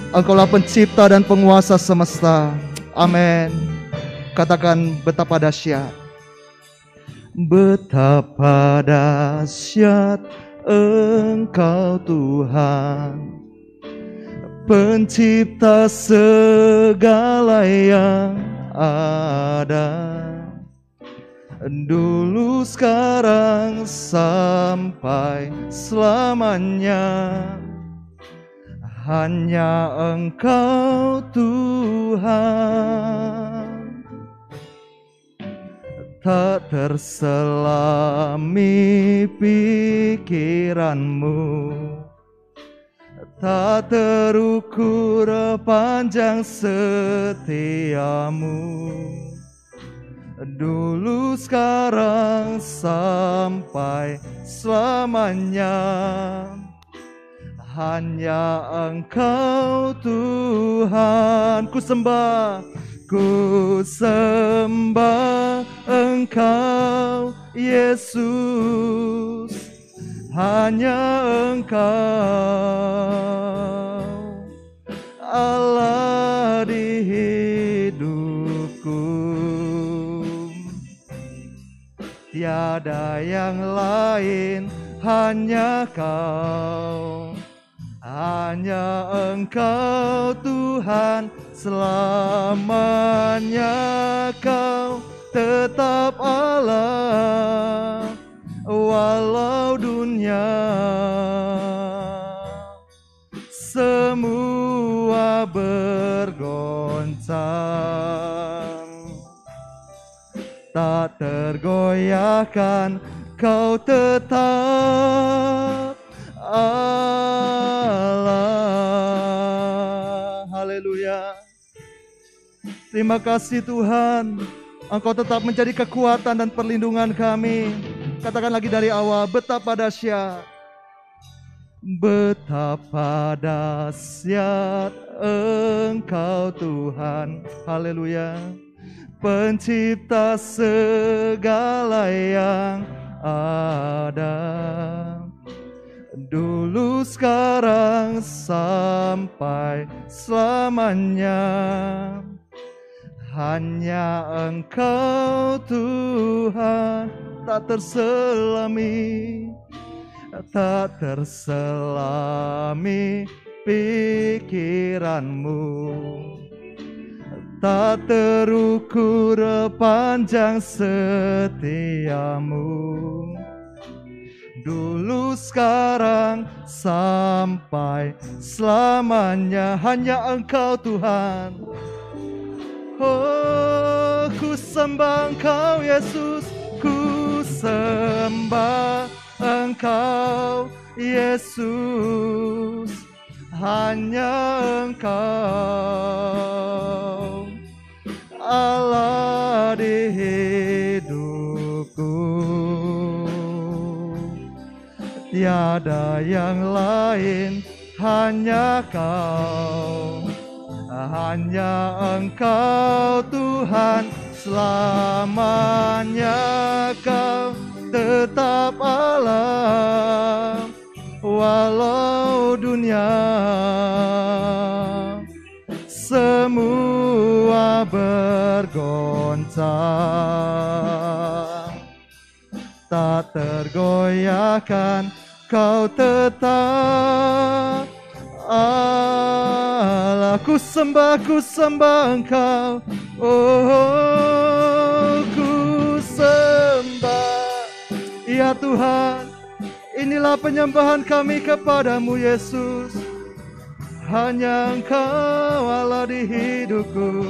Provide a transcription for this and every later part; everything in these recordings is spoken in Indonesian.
Engkaulah pencipta dan penguasa semesta. Amin. Katakan betapa dahsyat. Betapa dahsyat Engkau Tuhan, pencipta segala yang ada, dulu, sekarang, sampai selamanya. Hanya Engkau Tuhan, tak terselami pikiranmu, tak terukur panjang setiamu, dulu, sekarang, sampai selamanya. Hanya Engkau Tuhan. Ku sembah Engkau Yesus. Hanya Engkau Allah di hidupku. Tiada yang lain, hanya Kau. Hanya Engkau Tuhan, selamanya Kau tetap Allah, walau dunia semua bergoncang. Tak tergoyahkan, Kau tetap Allah. Haleluya. Terima kasih Tuhan, Engkau tetap menjadi kekuatan dan perlindungan kami. Katakan lagi dari awal, betapa dahsyat. Betapa dahsyat Engkau Tuhan. Haleluya. Pencipta segala yang ada, dulu, sekarang, sampai selamanya. Hanya Engkau Tuhan, tak terselami pikiranmu, tak terukur panjang setiamu, dulu, sekarang, sampai selamanya. Hanya Engkau Tuhan. Oh, ku sembah Engkau Yesus, ku sembah Engkau Yesus. Hanya Engkau Allah di hidupku. Tiada yang lain, hanya Kau. Hanya Engkau Tuhan, selamanya Kau tetap Allah, walau dunia semua bergoncang. Tak tergoyahkan, Kau tetap Allah. Ku sembah Engkau. Oh, ku sembah. Ya Tuhan, inilah penyembahan kami kepadamu Yesus. Hanya Engkau Allah di hidupku.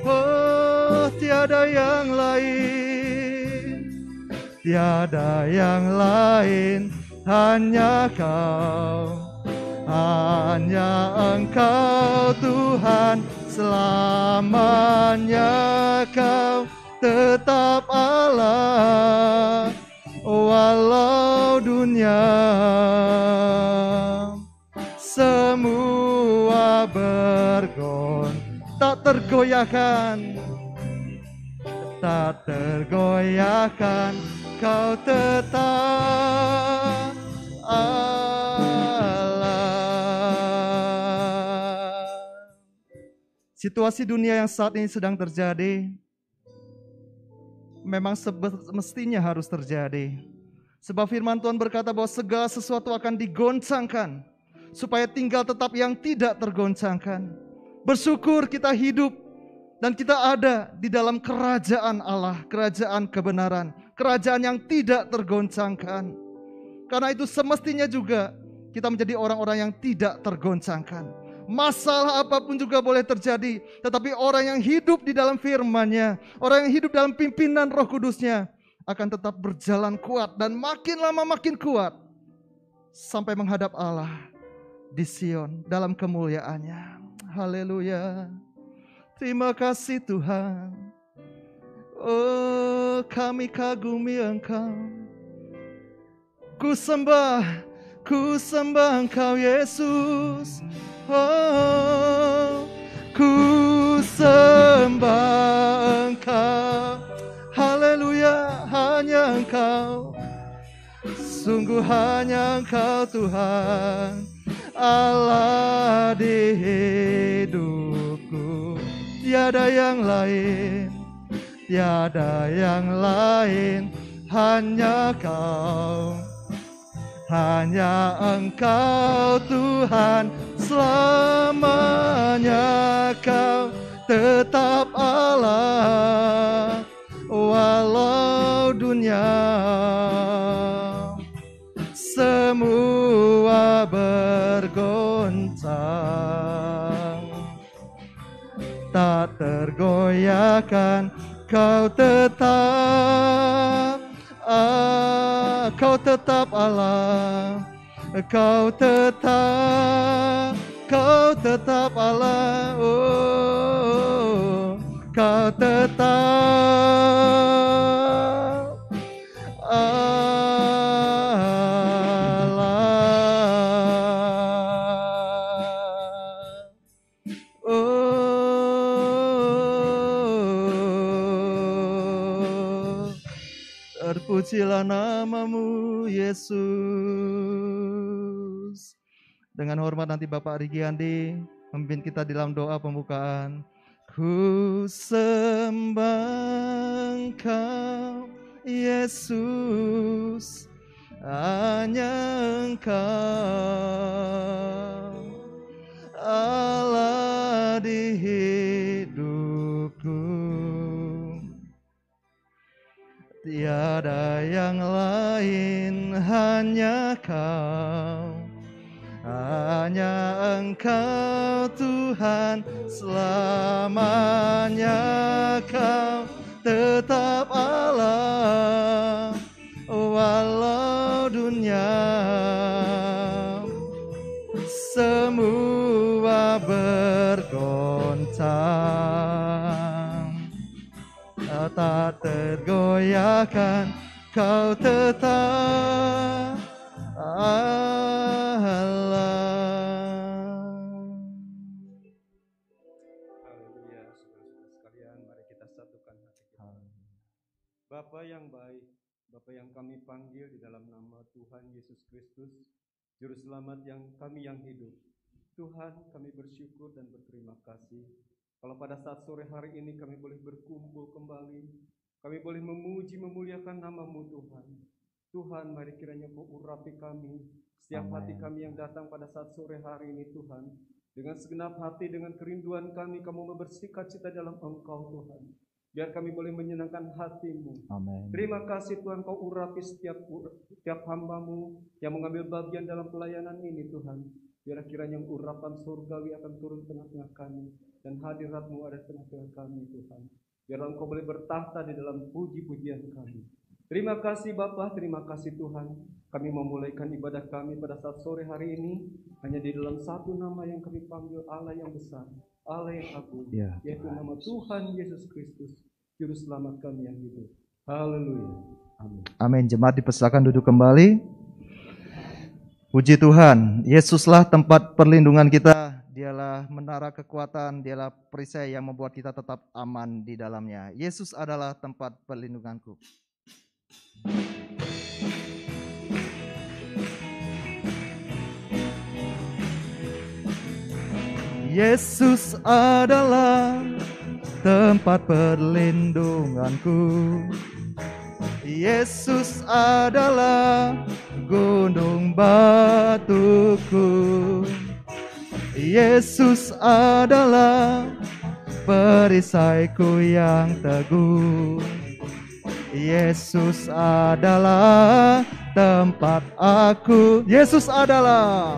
Oh, tiada yang lain, tiada yang lain, hanya Kau. Hanya Engkau Tuhan, selamanya Kau tetap Allah, walau dunia semua tak tergoyahkan, tak tergoyahkan, Kau tetap Allah. Situasi dunia yang saat ini sedang terjadi memang semestinya harus terjadi. Sebab firman Tuhan berkata bahwa segala sesuatu akan digoncangkan supaya tinggal tetap yang tidak tergoncangkan. Bersyukur kita hidup dan kita ada di dalam kerajaan Allah, kerajaan kebenaran, kerajaan yang tidak tergoncangkan. Karena itu semestinya juga kita menjadi orang-orang yang tidak tergoncangkan. Masalah apapun juga boleh terjadi, tetapi orang yang hidup di dalam firman-Nya, orang yang hidup dalam pimpinan Roh Kudus-Nya akan tetap berjalan kuat dan makin lama makin kuat sampai menghadap Allah di Sion dalam kemuliaan-Nya. Haleluya. Terima kasih Tuhan. Oh, kami kagumi Engkau. Ku sembah Engkau Yesus. Oh, ku sembah Engkau. Haleluya, hanya Engkau. Sungguh hanya Engkau Tuhan, Allah di hidupku. Tiada yang lain, tiada yang lain, hanya Kau. Hanya Engkau Tuhan, selamanya Kau tetap Allah. Walau dunia semua bergoncang, tak tergoyahkan, Kau tetap, Kau tetap Allah. Kau tetap Allah. Oh, Kau tetap Allah. Oh, terpujilah namamu Yesus. Dengan hormat nanti Bapak Rigiandi memimpin kita dalam doa pembukaan. Ku sembah Engkau Yesus, hanya Engkau Allah di hidupku. Tiada yang lain, hanya Kau. Hanya Engkau Tuhan, selamanya Kau tetap Allah. Walau dunia semua bergoncang, tak tergoyahkan, Kau tetap Allah. Haleluya, saudara-saudara sekalian, mari kita satukan hati kita. Bapa yang baik, Bapa yang kami panggil di dalam nama Tuhan Yesus Kristus, Juru Selamat kami yang hidup. Tuhan, kami bersyukur dan berterima kasih kalau pada saat sore hari ini kami boleh berkumpul kembali, kami boleh memuji memuliakan nama-Mu Tuhan. Tuhan, mari kiranya Kau urapi kami, setiap hati kami yang datang pada saat sore hari ini Tuhan. Dengan segenap hati, dengan kerinduan kami, Kamu membersihkan cita dalam Engkau Tuhan. Biar kami boleh menyenangkan hati-Mu. Amin. Terima kasih Tuhan, Kau urapi setiap hamba-Mu yang mengambil bagian dalam pelayanan ini Tuhan. Biar kiranya urapan surgawi akan turun tengah-tengah kami, dan hadirat-Mu ada tengah-tengah kami Tuhan. Biar Engkau boleh bertahta di dalam puji-pujian kami. Terima kasih Bapa, terima kasih Tuhan. Kami memulaikan ibadah kami pada saat sore hari ini hanya di dalam satu nama yang kami panggil, Allah yang besar, Allah yang agung, yaitu nama Tuhan Yesus Kristus, Juru Selamat kami yang hidup. Haleluya. Amin. Amin. Jemaat dipersilakan duduk kembali. Puji Tuhan, Yesuslah tempat perlindungan kita. Dialah menara kekuatan, dialah perisai yang membuat kita tetap aman di dalamnya. Yesus adalah tempat perlindunganku. Yesus adalah tempat perlindunganku. Yesus adalah gunung batuku. Yesus adalah perisaiku yang teguh. Yesus adalah tempat aku. Yesus adalah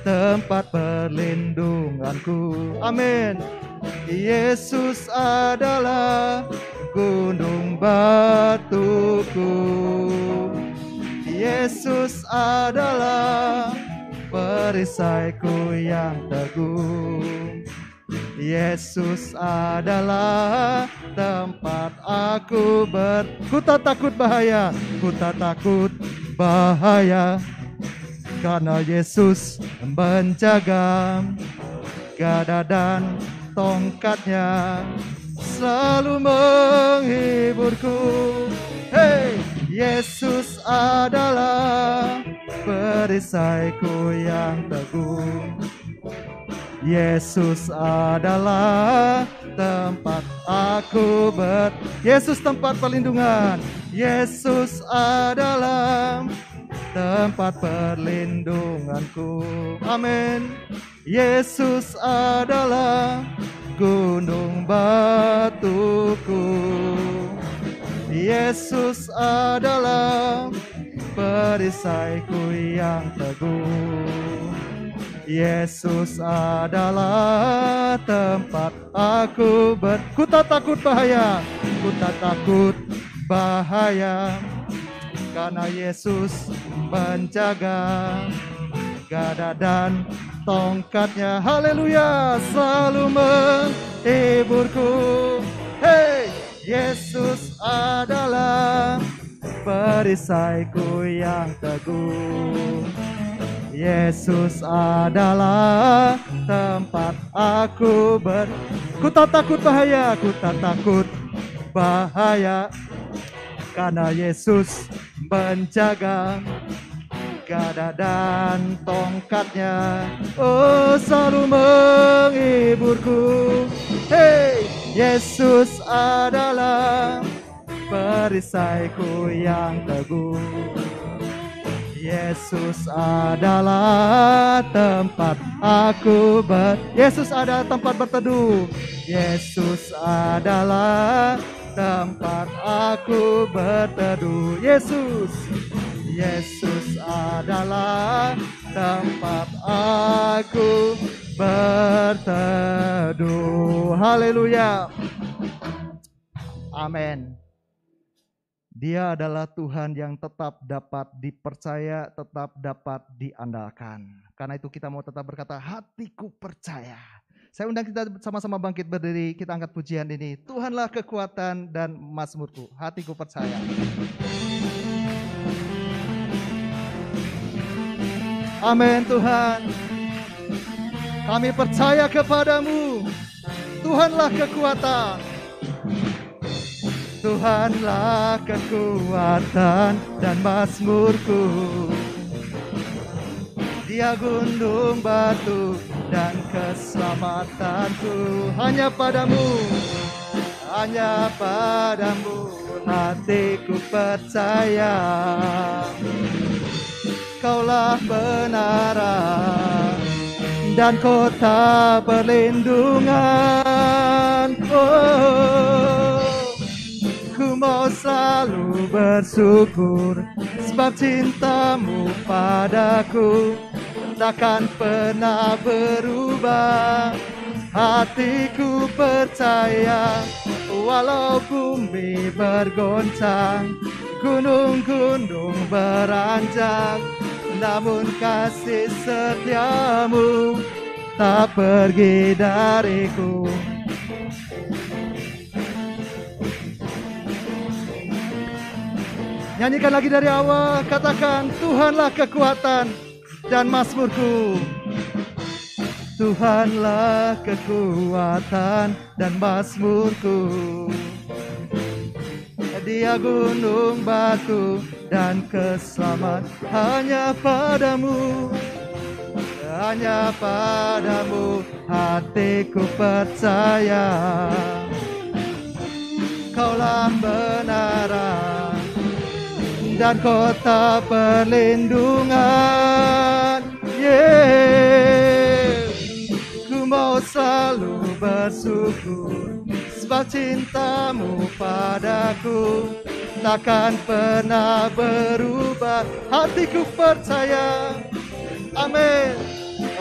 tempat perlindunganku. Amin. Yesus adalah gunung batuku. Yesus adalah perisaiku yang teguh. Yesus adalah tempat aku ku tak takut bahaya, ku tak takut bahaya, karena Yesus menjaga. Gada dan tongkatnya selalu menghiburku. Hey, Yesus adalah perisaiku yang teguh. Yesus adalah tempat aku Yesus tempat perlindungan. Yesus adalah tempat perlindunganku. Amin. Yesus adalah gunung batuku. Yesus adalah perisaiku yang teguh. Yesus adalah tempat aku ku tak takut bahaya, ku tak takut bahaya, karena Yesus menjaga. Gada dan tongkatnya, haleluya, selalu menghiburku. Hey, Yesus adalah perisaiku yang teguh. Yesus adalah tempat aku ku tak takut bahaya, ku tak takut bahaya, karena Yesus menjaga. Gada dan tongkatnya, oh, selalu menghiburku. Hey, Yesus adalah perisaiku yang teguh. Yesus adalah tempat aku Yesus adalah tempat berteduh. Yesus adalah tempat aku berteduh. Yesus adalah tempat aku berteduh. Haleluya. Amin. Dia adalah Tuhan yang tetap dapat dipercaya, tetap dapat diandalkan. Karena itu kita mau tetap berkata, hatiku percaya. Saya undang kita sama-sama bangkit berdiri, kita angkat pujian ini. Tuhanlah kekuatan dan mazmurku, hatiku percaya. Amin Tuhan. Kami percaya kepadamu. Tuhanlah kekuatan. Tuhanlah kekuatan dan mazmurku. Dia gunung batu dan keselamatanku. Hanya padamu hatiku percaya. Kaulah benaran dan kota perlindungan. Ku mau selalu bersyukur sebab cintamu padaku takkan pernah berubah. Hatiku percaya walau bumi bergoncang, gunung-gunung beranjak, namun kasih setiamu tak pergi dariku. Nyanyikan lagi dari awal, katakan Tuhanlah kekuatan dan mazmurku. Tuhanlah kekuatan dan mazmurku. Dia gunung batu dan keselamatan hanya padamu. Hanya padamu hatiku percaya. Kaulah menara dan kota perlindungan. Ku mau selalu bersyukur sebab cintamu padaku takkan pernah berubah. Hatiku percaya, amin.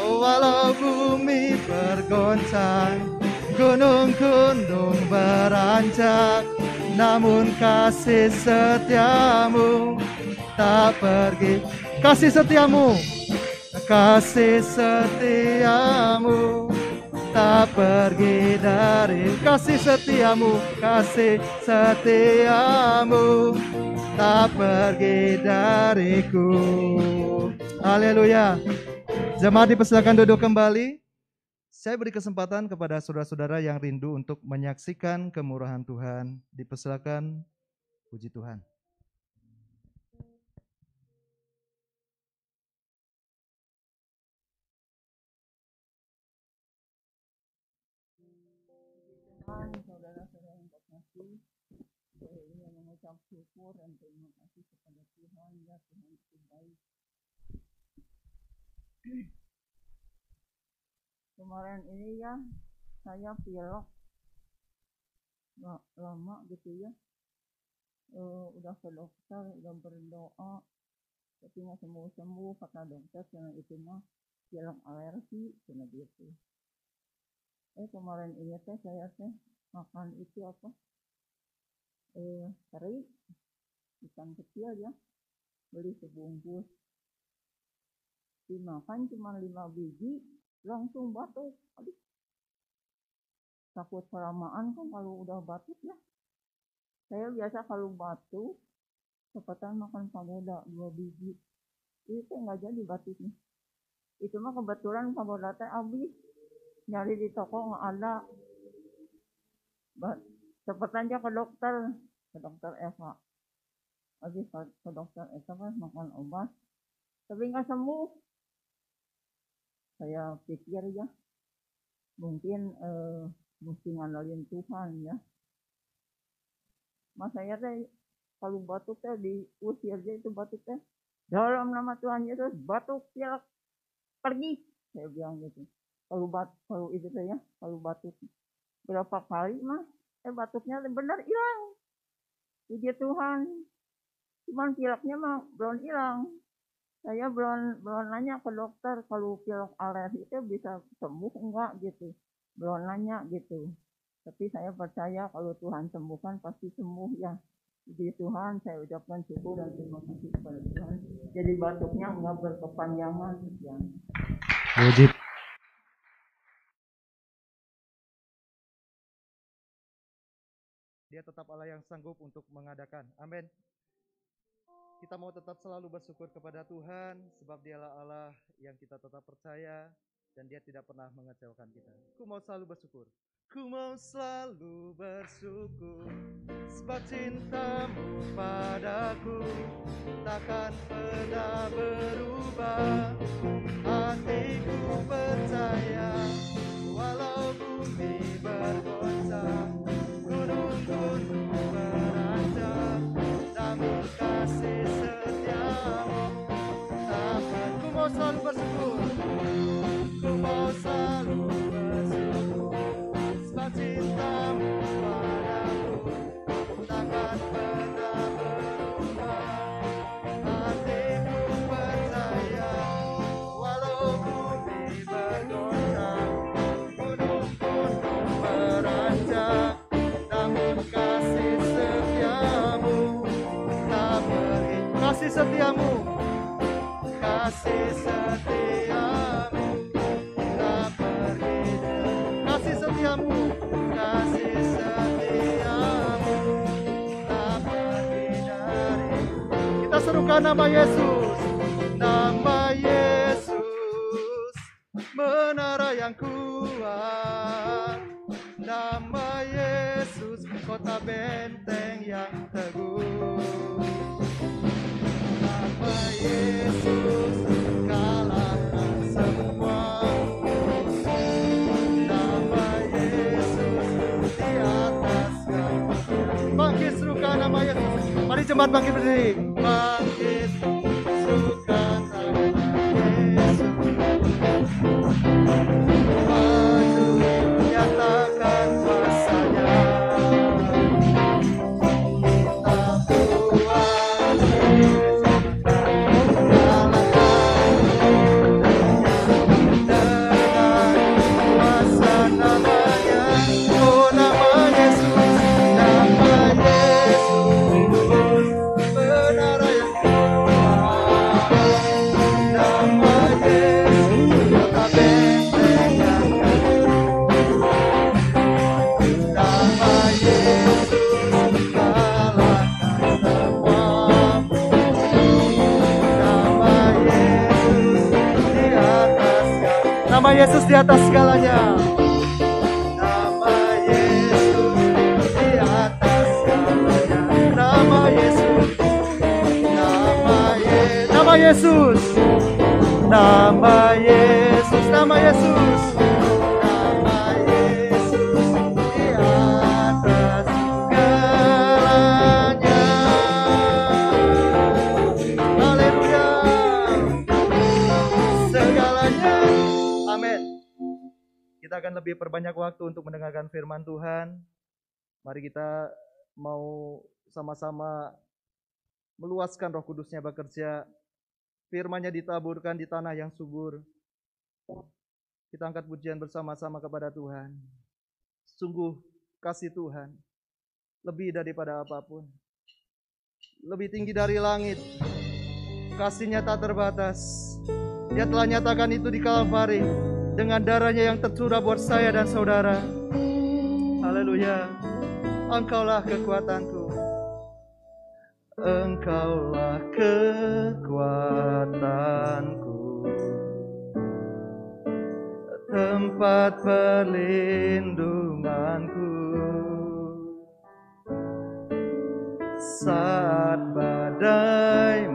Walau bumi bergoncang, gunung-gunung beranjak, namun kasih setiamu tak pergi. Kasih setiamu, kasih setiamu tak pergi dari. Kasih setiamu, kasih setiamu tak pergi dariku. Haleluya. Jemaat dipersilakan duduk kembali. Saya beri kesempatan kepada saudara-saudara yang rindu untuk menyaksikan kemurahan Tuhan. Dipersilakan, puji Tuhan. Saudara-saudara yang terkasih, saya ingin mengucap syukur dan terima kasih kepada Tuhan. Ya, Tuhan itu baik. Kemarin ini ya saya pilek lama gitu ya, udah ke dokter, udah berdoa tapi nggak sembuh kata dokter, karena itu mah pilek alergi cina gitu. Kemarin ini saya makan itu apa, teri ikan kecil ya, beli sebungkus, dimakan cuma 5 biji langsung batuk. Aduh, takut kelamaan kan kalau udah batuk ya. Saya biasa kalau batuk cepatan makan pagoda 2 biji, itu nggak jadi batuknya. Itu mah kebetulan pagoda teh habis, nyari di toko nggak ada. Cepatan aja ke dokter Eva. Habis ke dokter Eva kan makan obat tapi nggak sembuh. Saya pikir ya mungkin mesti ngandalin Tuhan ya. Mas saya teh kalau batuk teh diusir aja itu batuk teh, dalam nama Tuhan Yesus batuk pilek pergi, saya bilang gitu. Kalau itu teh ya, kalau batuk berapa kali mah batuknya benar hilang, puji Tuhan. Cuman pileknya mah belum hilang. Saya belum nanya ke dokter kalau pilek alergi itu bisa sembuh enggak gitu, belum nanya gitu. Tapi saya percaya kalau Tuhan sembuhkan pasti sembuh ya. Puji Tuhan, saya ucapkan syukur dan terima kasih kepada Tuhan. Jadi batuknya enggak berkepanjangan ya. Puji. Dia tetap Allah yang sanggup untuk mengadakan. Amin. Kita mau tetap selalu bersyukur kepada Tuhan, sebab Dialah Allah yang kita tetap percaya dan Dia tidak pernah mengecewakan kita. Ku mau selalu bersyukur. Ku mau selalu bersyukur, sebab cintamu padaku takkan pernah berubah. Hatiku percaya, walau bumi bergoncang, gunung-gunung beranjak, namun kasih setiamu takkan. Ku mau selalu bersyukur, ku mau selalu bersyukur, sebab cintamu padaku takkan pernah berubah. Hatiku percaya, walau bumi bergoncang, gunung-gunung beranjak, namun kasih setiamu tak pergi. Kasih setiamu, kasih setiamu tak pergi. Kasih setiamu, kasih setiamu tak pergi dari. Kita serukan nama Yesus, nama Yesus, menara yang kuat. Nama Yesus, kota benteng yang teguh. Nama Yesus kalahkan semua musuh. Nama Yesus di atas segala. Bangkit serukan nama Yesus. Mari jemaat bangkit berdiri. Bangkit serukan nama Yesus. Maju nyatakan kuasanya. Nama Yesus di atas segalanya. Nama Yesus di atas segalanya. Nama Yesus. Nama Yesus. Nama Yesus. Nama Yesus. Nama Yesus di atas segalanya. Haleluya. Segalanya. Amin. Kita akan lebih perbanyak waktu untuk mendengarkan firman Tuhan. Mari kita mau sama-sama meluaskan Roh Kudus-Nya bekerja. Firman-Nya ditaburkan di tanah yang subur. Kita angkat pujian bersama-sama kepada Tuhan. Sungguh kasih Tuhan lebih daripada apapun. Lebih tinggi dari langit. Kasih-Nya tak terbatas. Dia telah nyatakan itu di Kalvari dengan darah-Nya yang tercurah buat saya dan saudara. Haleluya. Engkaulah kekuatanku. Engkaulah kekuatanku. Tempat perlindunganku. Saat badai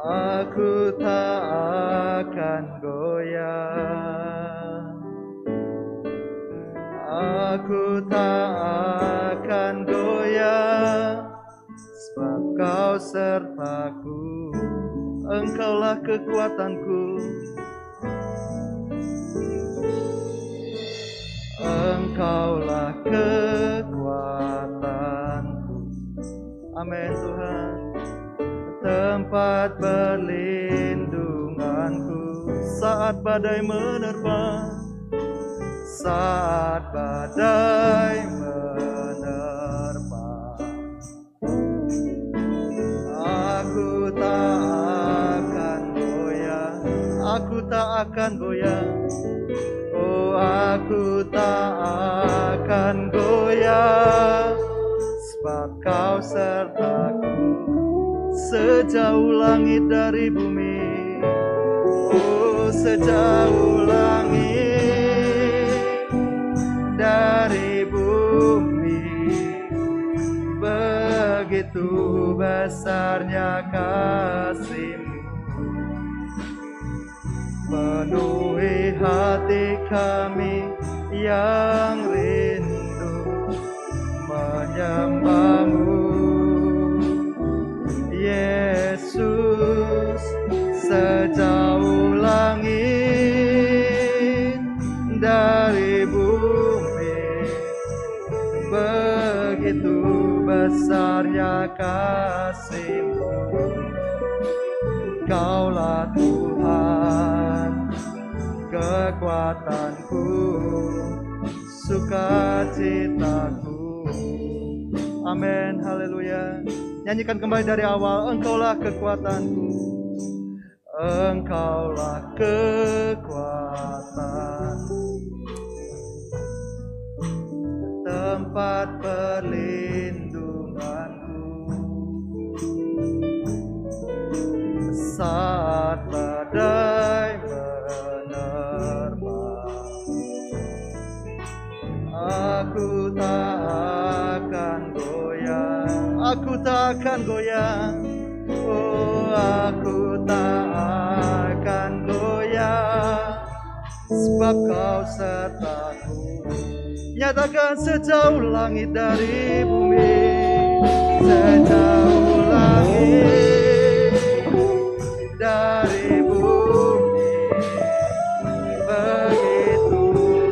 aku tak akan goyah. Aku tak akan goyah, sebab Kau sertaku. Engkaulah kekuatanku. Engkaulah kekuatanku. Amin Tuhan. Tempat perlindunganku saat badai menerpa. Saat badai menerpa, aku tak akan goyah. Aku tak akan goyah. Oh, aku tak akan goyah, sebab Kau sertaku. Sejauh langit dari bumi, oh sejauh langit dari bumi, begitu besarnya kasih-Mu, penuhi hati kami yang rindu menyembah-Mu. Yesus, sejauh langit dari bumi, begitu besarnya kasih-Mu. Kaulah Tuhan, kekuatanku, sukacitaku. Amin, haleluya. Nyanyikan kembali dari awal. Engkaulah kekuatanku. Engkaulah kekuatan, tempat perlindunganku. Saat badai menerpa, akan goyah. Oh, aku tak akan goyah, sebab Kau sertaku. Nyatakan sejauh langit dari bumi, sejauh langit dari bumi, begitu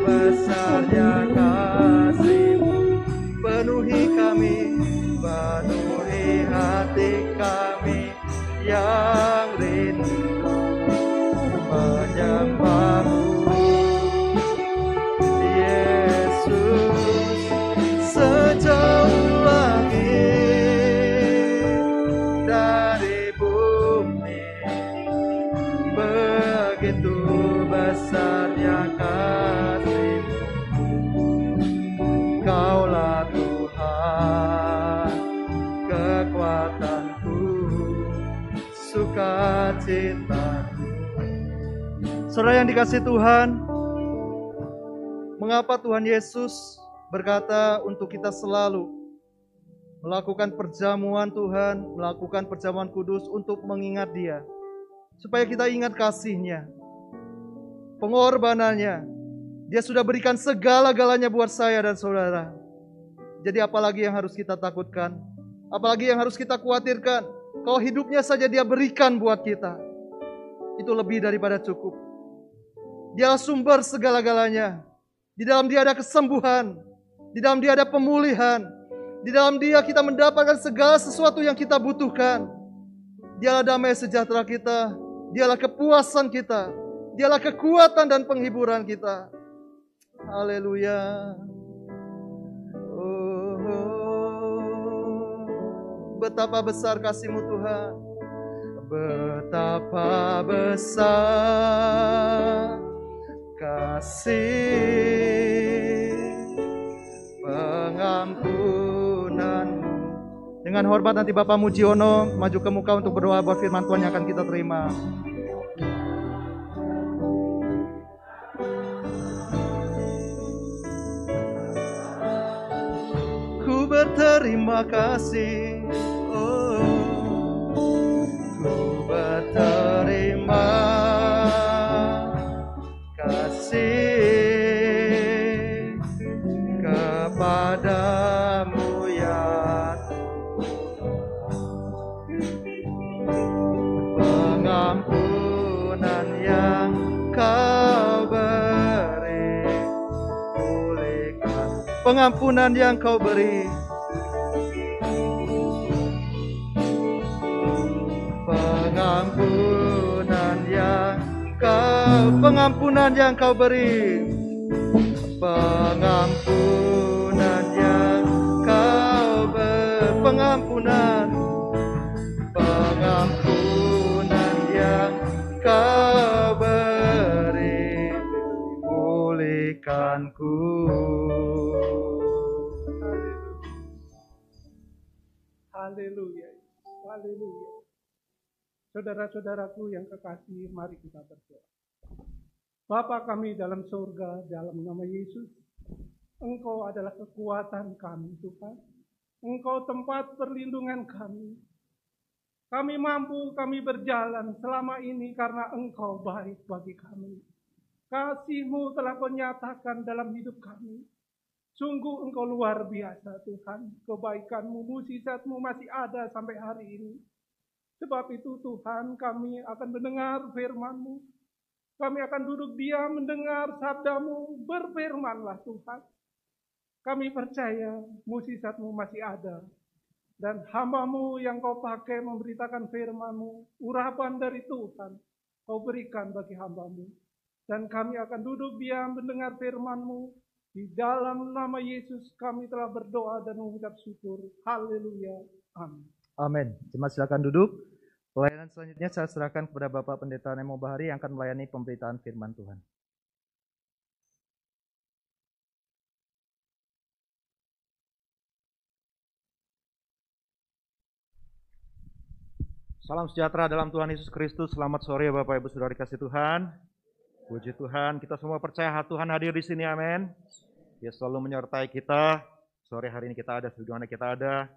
besarnya kasih-Mu. Penuhi kami, penuhi hati kami yang rindu menyembah-Mu. Yesus, sejauh langit dari bumi, begitu besarnya kasih-Mu. Kaulah Tuhan, kekuatanku, sukacitaku. Saudara yang dikasihi Tuhan, mengapa Tuhan Yesus berkata untuk kita selalu melakukan perjamuan Tuhan, melakukan perjamuan kudus untuk mengingat Dia, supaya kita ingat kasih-Nya, pengorbanannya. Dia sudah berikan segala-galanya buat saya dan saudara. Jadi apalagi yang harus kita takutkan? Apalagi yang harus kita khawatirkan? Kalau hidupnya saja Dia berikan buat kita, itu lebih daripada cukup. Dialah sumber segala-galanya. Di dalam Dia ada kesembuhan, di dalam Dia ada pemulihan, di dalam Dia kita mendapatkan segala sesuatu yang kita butuhkan. Dialah damai sejahtera kita, Dialah kepuasan kita, Dialah kekuatan dan penghiburan kita. Haleluya. Betapa besar kasih-Mu Tuhan, betapa besar kasih pengampunan-Mu. Dengan hormat nanti Bapak Mujiono maju ke muka untuk berdoa buat firman Tuhan yang akan kita terima. Ku berterima kasih, oh, ku berterima kasih kepadamu ya Tuhan. Pengampunan yang Kau beri, pulihkan. Pengampunan yang Kau beri, pengampunan yang Kau beri, pengampunan yang Kau beri, pengampunan yang Kau beri, pulihkanku. Haleluya, haleluya. Saudara-saudaraku yang kekasih, mari kita berdoa. Bapa kami dalam surga, dalam nama Yesus, Engkau adalah kekuatan kami Tuhan. Engkau tempat perlindungan kami. Kami mampu, kami berjalan selama ini karena Engkau baik bagi kami. Kasih-Mu telah Kau nyatakan dalam hidup kami. Sungguh Engkau luar biasa Tuhan. Kebaikan-Mu, mukjizat-Mu masih ada sampai hari ini. Sebab itu Tuhan, kami akan mendengar firman-Mu. Kami akan duduk diam mendengar sabda-Mu. Berfirmanlah Tuhan. Kami percaya mukjizat-Mu masih ada. Dan hamba-Mu yang Kau pakai memberitakan firman-Mu, urapan dari Tuhan, Kau berikan bagi hamba-Mu. Dan kami akan duduk diam mendengar firman-Mu. Di dalam nama Yesus kami telah berdoa dan mengucap syukur. Haleluya. Amin. Amin. Jemaat silakan duduk. Pelayanan selanjutnya saya serahkan kepada Bapak Pendeta Nemo Bahari yang akan melayani pemberitaan firman Tuhan. Salam sejahtera dalam Tuhan Yesus Kristus. Selamat sore Bapak Ibu Saudara dikasih Tuhan. Puji Tuhan, kita semua percaya Tuhan hadir di sini, amin. Dia selalu menyertai kita. Sore hari ini kita ada, di mana kita ada.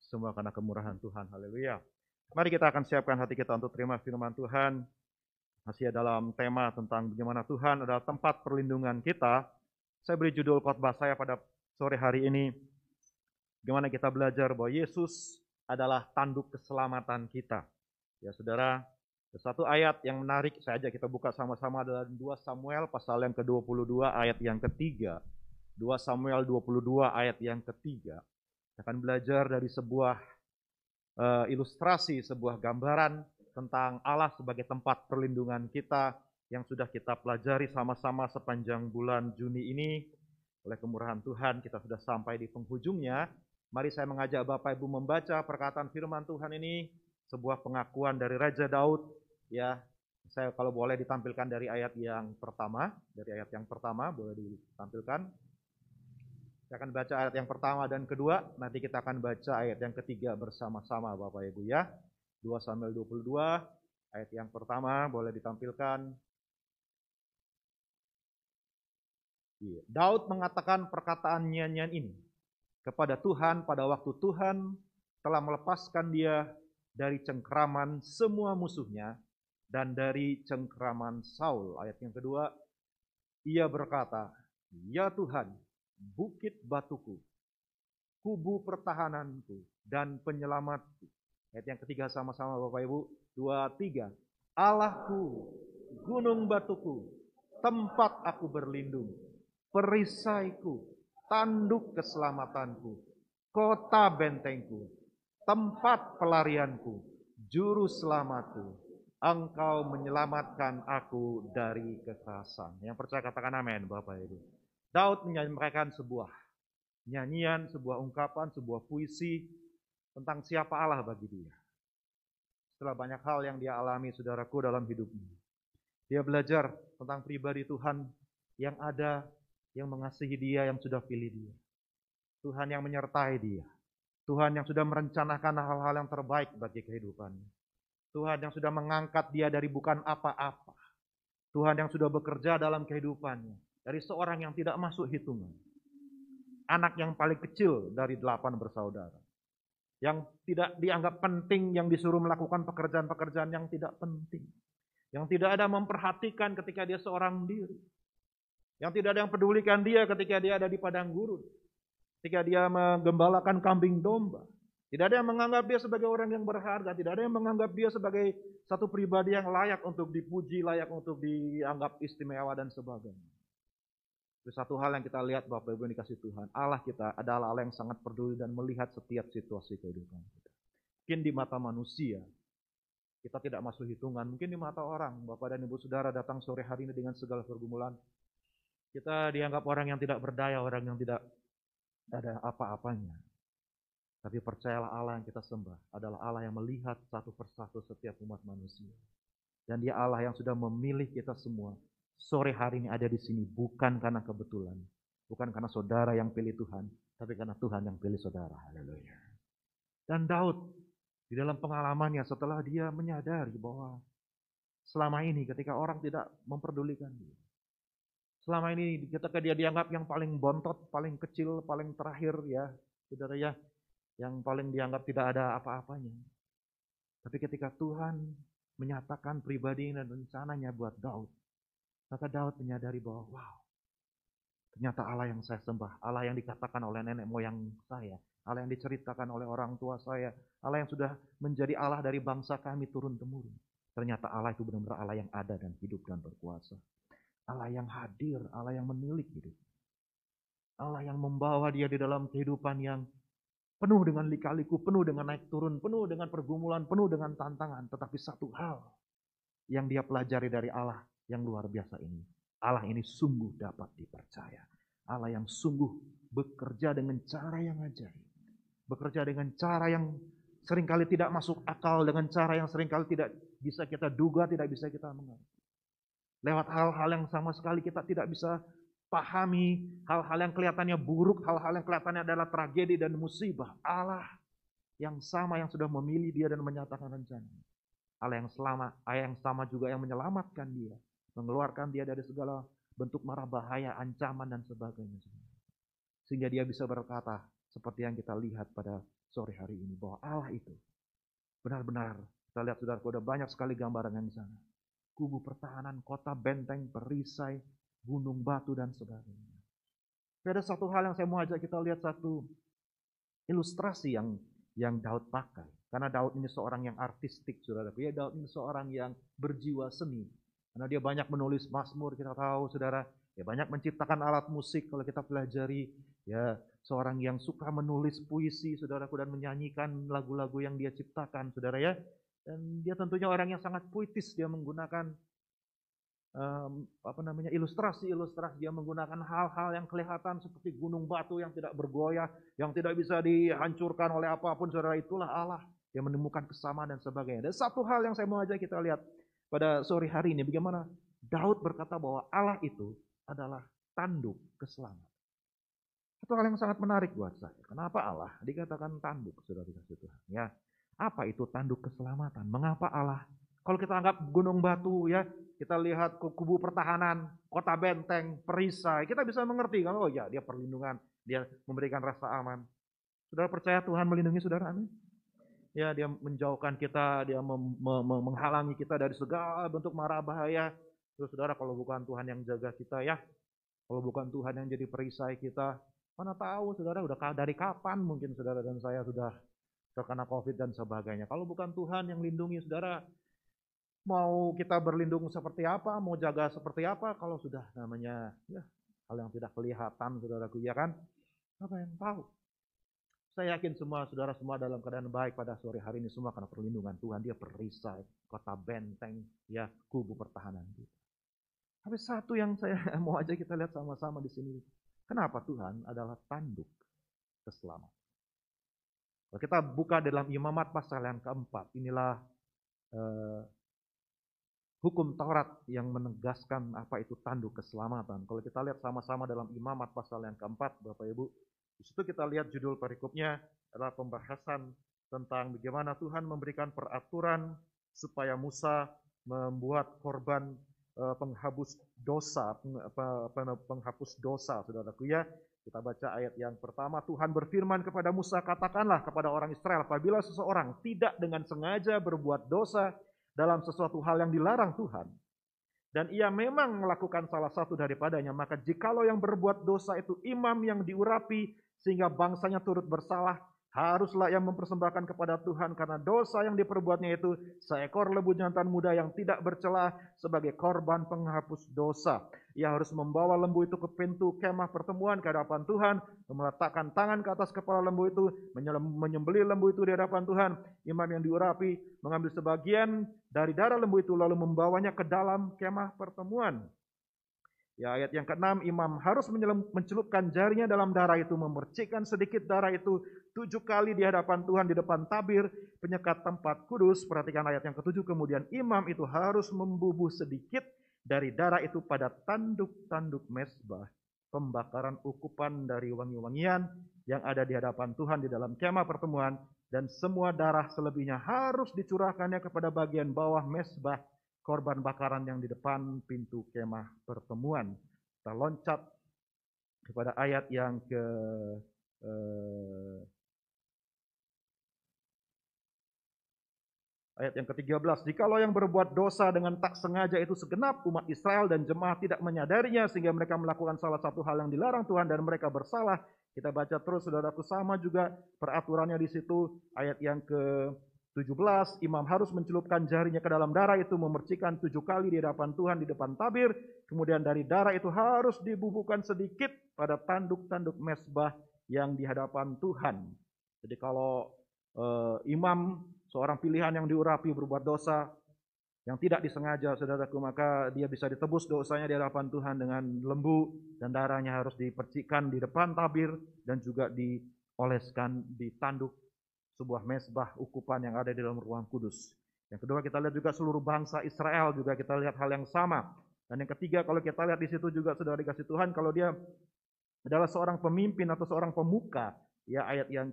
Semua karena kemurahan Tuhan. Haleluya. Mari kita akan siapkan hati kita untuk terima firman Tuhan. Masih dalam tema tentang bagaimana Tuhan adalah tempat perlindungan kita. Saya beri judul khotbah saya pada sore hari ini. Bagaimana kita belajar bahwa Yesus adalah tanduk keselamatan kita. Ya saudara, satu ayat yang menarik, saya ajak kita buka sama-sama adalah 2 Samuel pasal yang ke-22 ayat yang ketiga. 2 Samuel 22 ayat yang ketiga. Kita akan belajar dari sebuah ilustrasi, sebuah gambaran tentang Allah sebagai tempat perlindungan kita yang sudah kita pelajari sama-sama sepanjang bulan Juni ini. Oleh kemurahan Tuhan kita sudah sampai di penghujungnya. Mari saya mengajak Bapak Ibu membaca perkataan firman Tuhan ini, sebuah pengakuan dari Raja Daud. Ya, saya kalau boleh ditampilkan dari ayat yang pertama, boleh ditampilkan. Saya akan baca ayat yang pertama dan kedua, nanti kita akan baca ayat yang ketiga bersama-sama Bapak Ibu ya. 2 Samuel 22, ayat yang pertama boleh ditampilkan. Daud mengatakan perkataan nyanyian ini kepada Tuhan pada waktu Tuhan telah melepaskan dia dari cengkeraman semua musuhnya dan dari cengkeraman Saul. Ayat yang kedua, ia berkata, "Ya Tuhan, bukit batuku, kubu pertahananku, dan penyelamatku." Ayat yang ketiga sama-sama Bapak Ibu, 2, 3. Allahku, gunung batuku, tempat aku berlindung, perisaiku, tanduk keselamatanku, kota bentengku, tempat pelarianku, juru selamatku. Engkau menyelamatkan aku dari kekerasan. Yang percaya katakan amin Bapak Ibu. Daud menyampaikan sebuah nyanyian, sebuah ungkapan, sebuah puisi tentang siapa Allah bagi dia. Setelah banyak hal yang dia alami saudaraku dalam hidupnya. Dia belajar tentang pribadi Tuhan yang ada, yang mengasihi dia, yang sudah pilih dia. Tuhan yang menyertai dia. Tuhan yang sudah merencanakan hal-hal yang terbaik bagi kehidupannya. Tuhan yang sudah mengangkat dia dari bukan apa-apa. Tuhan yang sudah bekerja dalam kehidupannya. Dari seorang yang tidak masuk hitungan. Anak yang paling kecil dari 8 bersaudara. Yang tidak dianggap penting, yang disuruh melakukan pekerjaan-pekerjaan yang tidak penting. Yang tidak ada memperhatikan ketika dia seorang diri. Yang tidak ada yang pedulikan dia ketika dia ada di padang gurun. Ketika dia menggembalakan kambing domba. Tidak ada yang menganggap dia sebagai orang yang berharga. Tidak ada yang menganggap dia sebagai satu pribadi yang layak untuk dipuji, layak untuk dianggap istimewa dan sebagainya. Itu satu hal yang kita lihat Bapak Ibu yang dikasih Tuhan. Allah kita adalah Allah yang sangat peduli dan melihat setiap situasi kehidupan kita. Mungkin di mata manusia, kita tidak masuk hitungan. Mungkin di mata orang, Bapak dan Ibu Saudara datang sore hari ini dengan segala pergumulan. Kita dianggap orang yang tidak berdaya, orang yang tidak ada apa-apanya. Tapi percayalah Allah yang kita sembah adalah Allah yang melihat satu persatu setiap umat manusia. Dan dia Allah yang sudah memilih kita semua. Sore hari ini ada di sini bukan karena kebetulan. Bukan karena saudara yang pilih Tuhan. Tapi karena Tuhan yang pilih saudara. Haleluya. Dan Daud di dalam pengalamannya setelah dia menyadari bahwa selama ini ketika orang tidak memperdulikan dia. Selama ini ketika dia dianggap yang paling bontot, paling kecil, paling terakhir ya. Saudara ya. Yang paling dianggap tidak ada apa-apanya. Tapi ketika Tuhan menyatakan pribadi dan rencananya buat Daud. Maka Daud menyadari bahwa wow, ternyata Allah yang saya sembah, Allah yang dikatakan oleh nenek moyang saya, Allah yang diceritakan oleh orang tua saya, Allah yang sudah menjadi Allah dari bangsa kami turun-temurun. Ternyata Allah itu benar-benar Allah yang ada dan hidup dan berkuasa. Allah yang hadir, Allah yang menilik hidup. Allah yang membawa dia di dalam kehidupan yang penuh dengan lika-liku, penuh dengan naik turun, penuh dengan pergumulan, penuh dengan tantangan. Tetapi satu hal yang dia pelajari dari Allah yang luar biasa ini. Allah ini sungguh dapat dipercaya. Allah yang sungguh bekerja dengan cara yang ajaib. Bekerja dengan cara yang seringkali tidak masuk akal. Dengan cara yang seringkali tidak bisa kita duga, tidak bisa kita mengerti. Lewat hal-hal yang sama sekali kita tidak bisa pahami. Hal-hal yang kelihatannya buruk, hal-hal yang kelihatannya adalah tragedi dan musibah. Allah yang sama yang sudah memilih dia dan menyatakan rencananya. Allah yang sama juga yang menyelamatkan dia. Mengeluarkan dia dari segala bentuk mara bahaya, ancaman dan sebagainya. Sehingga dia bisa berkata seperti yang kita lihat pada sore hari ini bahwa Allah itu benar-benar, kita lihat saudara, ada banyak sekali gambaran yang di sana. Kubu pertahanan, kota, benteng, perisai, gunung batu dan sebagainya. Tapi ada satu hal yang saya mau ajak kita lihat, satu ilustrasi yang Daud pakai. Karena Daud ini seorang yang artistik, saudara. Ya, Daud ini seorang yang berjiwa seni. Karena dia banyak menulis mazmur, kita tahu, saudara. Ya, banyak menciptakan alat musik kalau kita pelajari. Ya, seorang yang suka menulis puisi, saudaraku, dan menyanyikan lagu-lagu yang dia ciptakan, saudara ya. Dan dia tentunya orang yang sangat puitis, dia menggunakan ilustrasi-ilustrasi, dia menggunakan hal-hal yang kelihatan seperti gunung batu yang tidak bergoyah, yang tidak bisa dihancurkan oleh apapun, saudara. Itulah Allah. Dia menemukan kesamaan dan sebagainya. Dan satu hal yang saya mau ajak kita lihat pada sore hari ini, bagaimana Daud berkata bahwa Allah itu adalah tanduk keselamatan. Satu hal yang sangat menarik buat saya. Kenapa Allah dikatakan tanduk, saudara dikasih Tuhan? Ya, apa itu tanduk keselamatan? Mengapa Allah? Kalau kita anggap gunung batu, ya, kita lihat kubu pertahanan, kota benteng, perisai, kita bisa mengerti kan? Oh ya, dia perlindungan, dia memberikan rasa aman. Saudara percaya Tuhan melindungi saudara? Amin. Ya, dia menjauhkan kita, dia menghalangi kita dari segala bentuk mara bahaya. Terus saudara, kalau bukan Tuhan yang jaga kita, ya, kalau bukan Tuhan yang jadi perisai kita, mana tahu saudara udah dari kapan mungkin saudara dan saya sudah terkena COVID dan sebagainya. Kalau bukan Tuhan yang lindungi saudara, mau kita berlindung seperti apa, mau jaga seperti apa, kalau sudah namanya ya hal yang tidak kelihatan, saudaraku, ya kan? Apa yang tahu? Saya yakin saudara semua dalam keadaan baik pada sore hari ini semua karena perlindungan Tuhan. Dia perisai, kota benteng, ya, kubu pertahanan kita. Tapi satu yang saya mau aja kita lihat sama-sama di sini. Kenapa Tuhan adalah tanduk keselamatan? Kalau kita buka dalam Imamat pasal yang keempat, inilah hukum Taurat yang menegaskan apa itu tanduk keselamatan. Kalau kita lihat sama-sama dalam Imamat pasal yang keempat, Bapak Ibu, di situ kita lihat judul perikopnya adalah pembahasan tentang bagaimana Tuhan memberikan peraturan supaya Musa membuat korban penghapus dosa, saudaraku ya. Kita baca ayat yang pertama, Tuhan berfirman kepada Musa, katakanlah kepada orang Israel, apabila seseorang tidak dengan sengaja berbuat dosa dalam sesuatu hal yang dilarang Tuhan, dan ia memang melakukan salah satu daripadanya, maka jikalau yang berbuat dosa itu imam yang diurapi sehingga bangsanya turut bersalah, haruslah ia mempersembahkan kepada Tuhan karena dosa yang diperbuatnya itu seekor lembu jantan muda yang tidak bercela sebagai korban penghapus dosa. Ia harus membawa lembu itu ke pintu kemah pertemuan ke hadapan Tuhan, meletakkan tangan ke atas kepala lembu itu, menyembelih lembu itu di hadapan Tuhan. Imam yang diurapi mengambil sebagian dari darah lembu itu lalu membawanya ke dalam kemah pertemuan. Ya, ayat yang ke-6, imam harus mencelupkan jarinya dalam darah itu, memercikkan sedikit darah itu 7 kali di hadapan Tuhan di depan tabir penyekat tempat kudus. Perhatikan ayat yang ke-7, kemudian imam itu harus membubuh sedikit dari darah itu pada tanduk-tanduk mezbah pembakaran ukupan dari wangi-wangian yang ada di hadapan Tuhan di dalam kemah pertemuan, dan semua darah selebihnya harus dicurahkannya kepada bagian bawah mezbah korban bakaran yang di depan pintu kemah pertemuan. Kita loncat kepada ayat yang ke-13. Jikalau yang berbuat dosa dengan tak sengaja itu segenap umat Israel dan jemaah tidak menyadarinya sehingga mereka melakukan salah satu hal yang dilarang Tuhan dan mereka bersalah. Kita baca terus, saudaraku, sama juga peraturannya di situ. Ayat yang ke-17, imam harus mencelupkan jarinya ke dalam darah itu, memercikkan 7 kali di hadapan Tuhan di depan tabir. Kemudian dari darah itu harus dibubuhkan sedikit pada tanduk-tanduk mezbah yang di hadapan Tuhan. Jadi kalau imam, seorang pilihan yang diurapi, berbuat dosa yang tidak disengaja, saudaraku, maka dia bisa ditebus dosanya di hadapan Tuhan dengan lembu, dan darahnya harus dipercikkan di depan tabir dan juga dioleskan di tanduk sebuah mezbah ukupan yang ada di dalam ruang kudus. Yang kedua, kita lihat juga seluruh bangsa Israel juga kita lihat hal yang sama. Dan yang ketiga, kalau kita lihat di situ juga saudara dikasih Tuhan, kalau dia adalah seorang pemimpin atau seorang pemuka, ya, ayat yang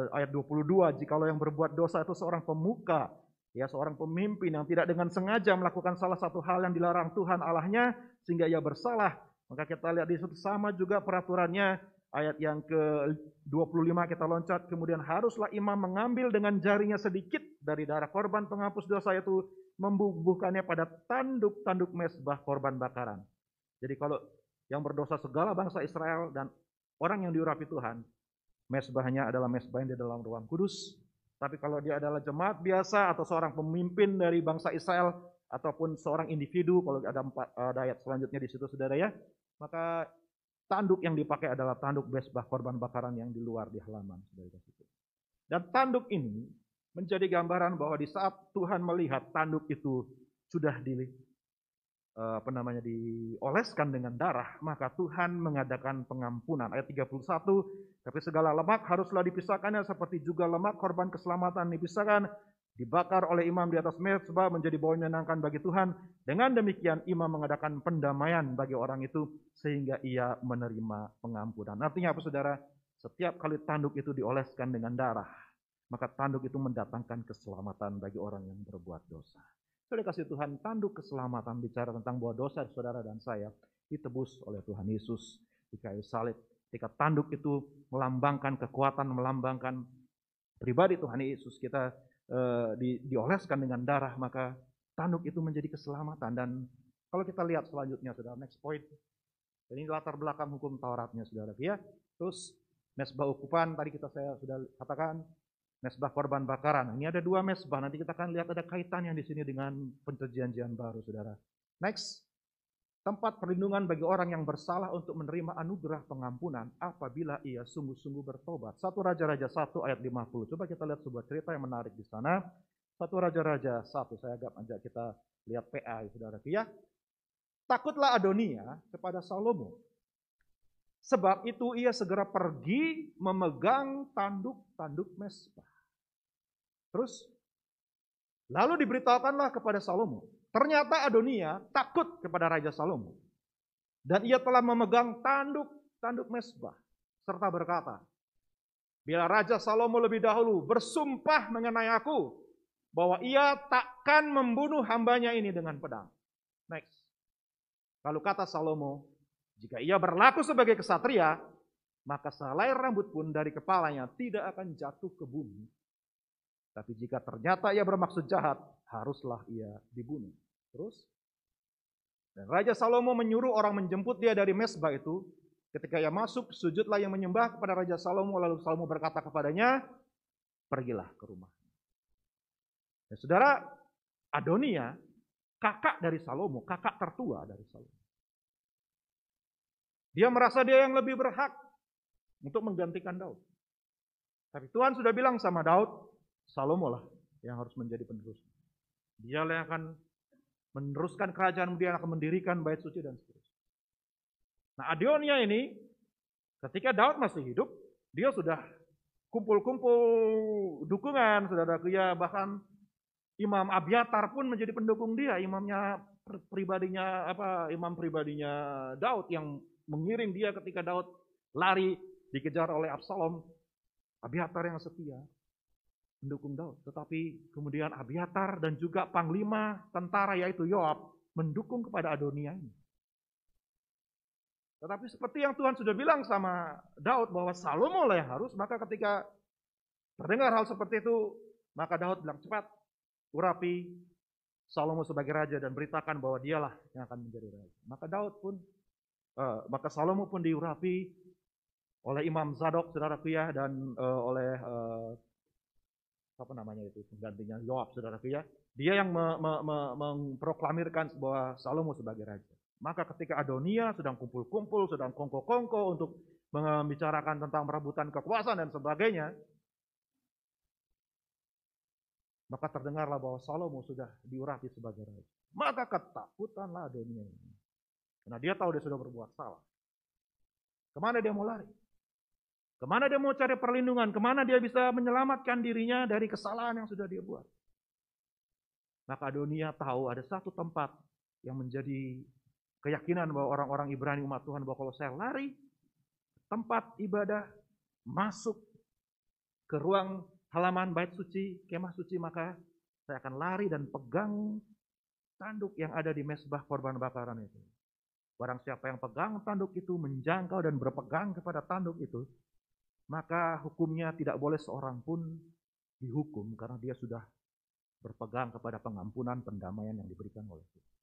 ayat 22, jikalau yang berbuat dosa itu seorang pemuka, ya, seorang pemimpin yang tidak dengan sengaja melakukan salah satu hal yang dilarang Tuhan Allahnya sehingga ia bersalah, maka kita lihat di situ sama juga peraturannya. ayat yang ke-25 kita loncat, kemudian haruslah imam mengambil dengan jarinya sedikit dari darah korban penghapus dosa itu, membubuhkannya pada tanduk-tanduk mezbah korban bakaran. Jadi kalau yang berdosa segala bangsa Israel dan orang yang diurapi Tuhan, mezbahnya adalah mezbah yang di dalam ruang kudus. Tapi kalau dia adalah jemaat biasa atau seorang pemimpin dari bangsa Israel ataupun seorang individu, kalau ada ayat selanjutnya di situ saudara ya, maka tanduk yang dipakai adalah tanduk mezbah korban bakaran yang di luar di halaman saudara. Dan tanduk ini menjadi gambaran bahwa di saat Tuhan melihat tanduk itu sudah dioleskan dengan darah, maka Tuhan mengadakan pengampunan. Ayat 31, tapi segala lemak haruslah dipisahkannya seperti juga lemak korban keselamatan dipisahkan, dibakar oleh imam di atas mezbah menjadi bau menyenangkan bagi Tuhan. Dengan demikian imam mengadakan pendamaian bagi orang itu sehingga ia menerima pengampunan. Artinya apa saudara? Setiap kali tanduk itu dioleskan dengan darah, maka tanduk itu mendatangkan keselamatan bagi orang yang berbuat dosa. Saudara kasih Tuhan, tanduk keselamatan bicara tentang bahwa dosa saudara dan saya ditebus oleh Tuhan Yesus di kayu salib. Ketika tanduk itu melambangkan kekuatan, melambangkan pribadi Tuhan Yesus, kita dioleskan dengan darah, maka tanduk itu menjadi keselamatan. Dan kalau kita lihat selanjutnya, saudara, next point. Ini latar belakang hukum Tauratnya, saudara. Ya, terus mezbah ukupan tadi saya sudah katakan. Mezbah korban bakaran. Ini ada dua mezbah. Nanti kita akan lihat ada kaitannya di sini dengan perjanjian baru, saudara. Next, tempat perlindungan bagi orang yang bersalah untuk menerima anugerah pengampunan apabila ia sungguh-sungguh bertobat. 1 Raja-Raja 1 ayat 50. Coba kita lihat sebuah cerita yang menarik di sana. 1 Raja-Raja 1. Saya ajak kita lihat PA, saudara. Ya. Takutlah Adonia kepada Salomo. Sebab itu ia segera pergi memegang tanduk-tanduk mezbah. Terus, lalu diberitahukanlah kepada Salomo. Ternyata Adonia takut kepada Raja Salomo. Dan ia telah memegang tanduk-tanduk mezbah. Serta berkata, bila Raja Salomo lebih dahulu bersumpah mengenai aku, bahwa ia takkan membunuh hambanya ini dengan pedang. Next. Lalu kata Salomo, jika ia berlaku sebagai kesatria, maka sehelai rambut pun dari kepalanya tidak akan jatuh ke bumi. Tapi jika ternyata ia bermaksud jahat, haruslah ia dibunuh. Terus, dan Raja Salomo menyuruh orang menjemput dia dari mezbah itu. Ketika ia masuk, sujudlah yang menyembah kepada Raja Salomo. Lalu Salomo berkata kepadanya, pergilah ke rumah. Dan saudara, Adonia, kakak dari Salomo, kakak tertua dari Salomo. Dia merasa dia yang lebih berhak untuk menggantikan Daud. Tapi Tuhan sudah bilang sama Daud, Salomo lah yang harus menjadi penerus. Dia yang akan meneruskan kerajaan, dia akan mendirikan bait suci dan seterusnya. Nah, Adonia ini ketika Daud masih hidup, dia sudah kumpul-kumpul dukungan, saudaraku ya, bahkan Imam Abiatar pun menjadi pendukung dia, imam pribadinya Daud yang mengiring dia ketika Daud lari dikejar oleh Absalom. Abiatar yang setia mendukung Daud. Tetapi kemudian Abiatar dan juga panglima tentara yaitu Yoab mendukung kepada Adonia ini. Tetapi seperti yang Tuhan sudah bilang sama Daud bahwa Salomo lah yang harus, maka ketika terdengar hal seperti itu, maka Daud bilang cepat urapi Salomo sebagai raja dan beritakan bahwa dialah yang akan menjadi raja. Maka Salomo pun diurapi oleh Imam Zadok, saudaraku ya, dan oleh penggantinya Yoab, saudaraku ya. Dia yang memproklamirkan bahwa Salomo sebagai raja. Maka ketika Adonia sedang kumpul-kumpul, sedang kongko-kongko untuk membicarakan tentang perebutan kekuasaan dan sebagainya, maka terdengarlah bahwa Salomo sudah diurapi sebagai raja. Maka ketakutanlah Adonia ini. Karena dia tahu dia sudah berbuat salah. Kemana dia mau lari? Kemana dia mau cari perlindungan? Kemana dia bisa menyelamatkan dirinya dari kesalahan yang sudah dia buat? Maka Adonia tahu ada satu tempat yang menjadi keyakinan bahwa orang-orang Ibrani umat Tuhan, bahwa kalau saya lari tempat ibadah, masuk ke ruang halaman bait suci, kemah suci, maka saya akan lari dan pegang tanduk yang ada di mezbah korban bakaran itu. Barang siapa yang pegang tanduk itu, menjangkau dan berpegang kepada tanduk itu, maka hukumnya tidak boleh seorang pun dihukum karena dia sudah berpegang kepada pengampunan pendamaian yang diberikan oleh Tuhan.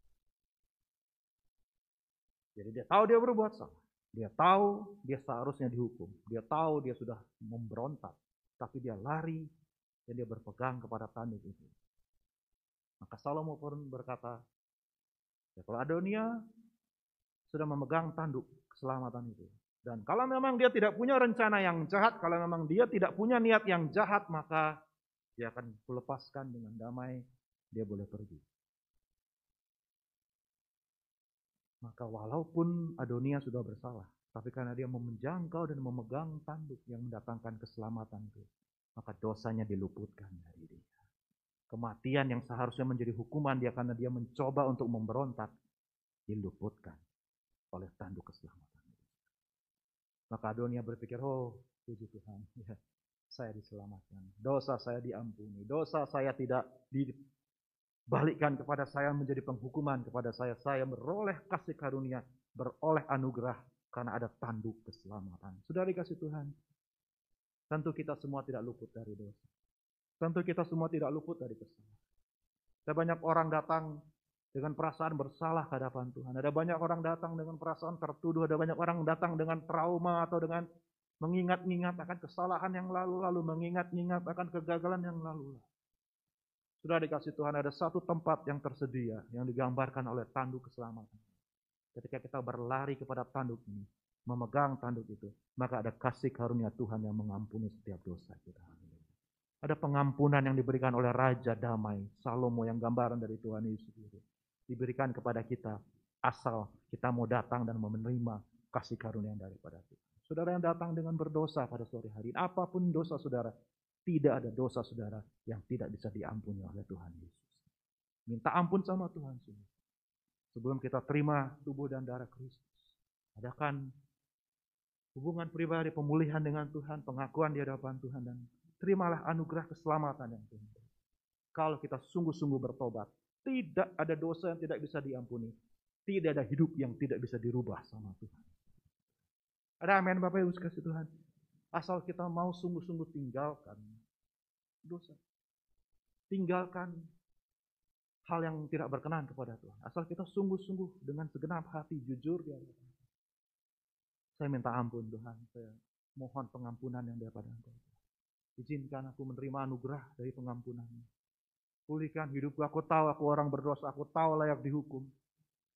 Jadi dia tahu dia berbuat salah. Dia tahu dia seharusnya dihukum. Dia tahu dia sudah memberontak. Tapi dia lari dan dia berpegang kepada tanduk itu. Maka Salomo pun berkata, ya kalau Adonia sudah memegang tanduk keselamatan itu. Dan kalau memang dia tidak punya rencana yang jahat, kalau memang dia tidak punya niat yang jahat, maka dia akan kulepaskan dengan damai, dia boleh pergi. Maka walaupun Adonia sudah bersalah, tapi karena dia menjangkau dan memegang tanduk yang mendatangkan keselamatan itu, maka dosanya diluputkan dari dia. Kematian yang seharusnya menjadi hukuman dia karena dia mencoba untuk memberontak, diluputkan oleh tanduk keselamatan. Maka Adonia berpikir, oh puji Tuhan, ya, saya diselamatkan. Dosa saya diampuni. Dosa saya tidak dibalikkan kepada saya menjadi penghukuman kepada saya. Saya beroleh kasih karunia, beroleh anugerah karena ada tanduk keselamatan. Sudah dikasih Tuhan. Tentu kita semua tidak luput dari dosa. Tentu kita semua tidak luput dari kesalahan. Ada banyak orang datang dengan perasaan bersalah ke hadapan Tuhan. Ada banyak orang datang dengan perasaan tertuduh. Ada banyak orang datang dengan trauma atau dengan mengingat-ingat akan kesalahan yang lalu-lalu. Mengingat-ingat akan kegagalan yang lalu-lalu. Sudah dikasih Tuhan, ada satu tempat yang tersedia, yang digambarkan oleh tanduk keselamatan. Ketika kita berlari kepada tanduk ini, memegang tanduk itu, maka ada kasih karunia Tuhan yang mengampuni setiap dosa kita. Ada pengampunan yang diberikan oleh Raja Damai, Salomo yang gambaran dari Tuhan Yesus itu. Diberikan kepada kita, asal kita mau datang dan menerima kasih karunia daripada Tuhan. Saudara yang datang dengan berdosa pada sore hari, apapun dosa saudara, tidak ada dosa saudara yang tidak bisa diampuni oleh Tuhan Yesus. Minta ampun sama Tuhan sendiri. Sebelum kita terima tubuh dan darah Kristus, adakan hubungan pribadi, pemulihan dengan Tuhan, pengakuan di hadapan Tuhan, dan terimalah anugerah keselamatan yang Tuhan beri. Kalau kita sungguh-sungguh bertobat, tidak ada dosa yang tidak bisa diampuni. Tidak ada hidup yang tidak bisa dirubah sama Tuhan. Ada amin Bapak Ibu kasih Tuhan. Asal kita mau sungguh-sungguh tinggalkan dosa. Tinggalkan hal yang tidak berkenan kepada Tuhan. Asal kita sungguh-sungguh dengan segenap hati jujur di hadapan Tuhan. Saya minta ampun Tuhan. Saya mohon pengampunan yang daripada Engkau. Izinkan aku menerima anugerah dari pengampunan-Mu. Pulihkan hidupku. Aku tahu aku orang berdosa. Aku tahu layak dihukum.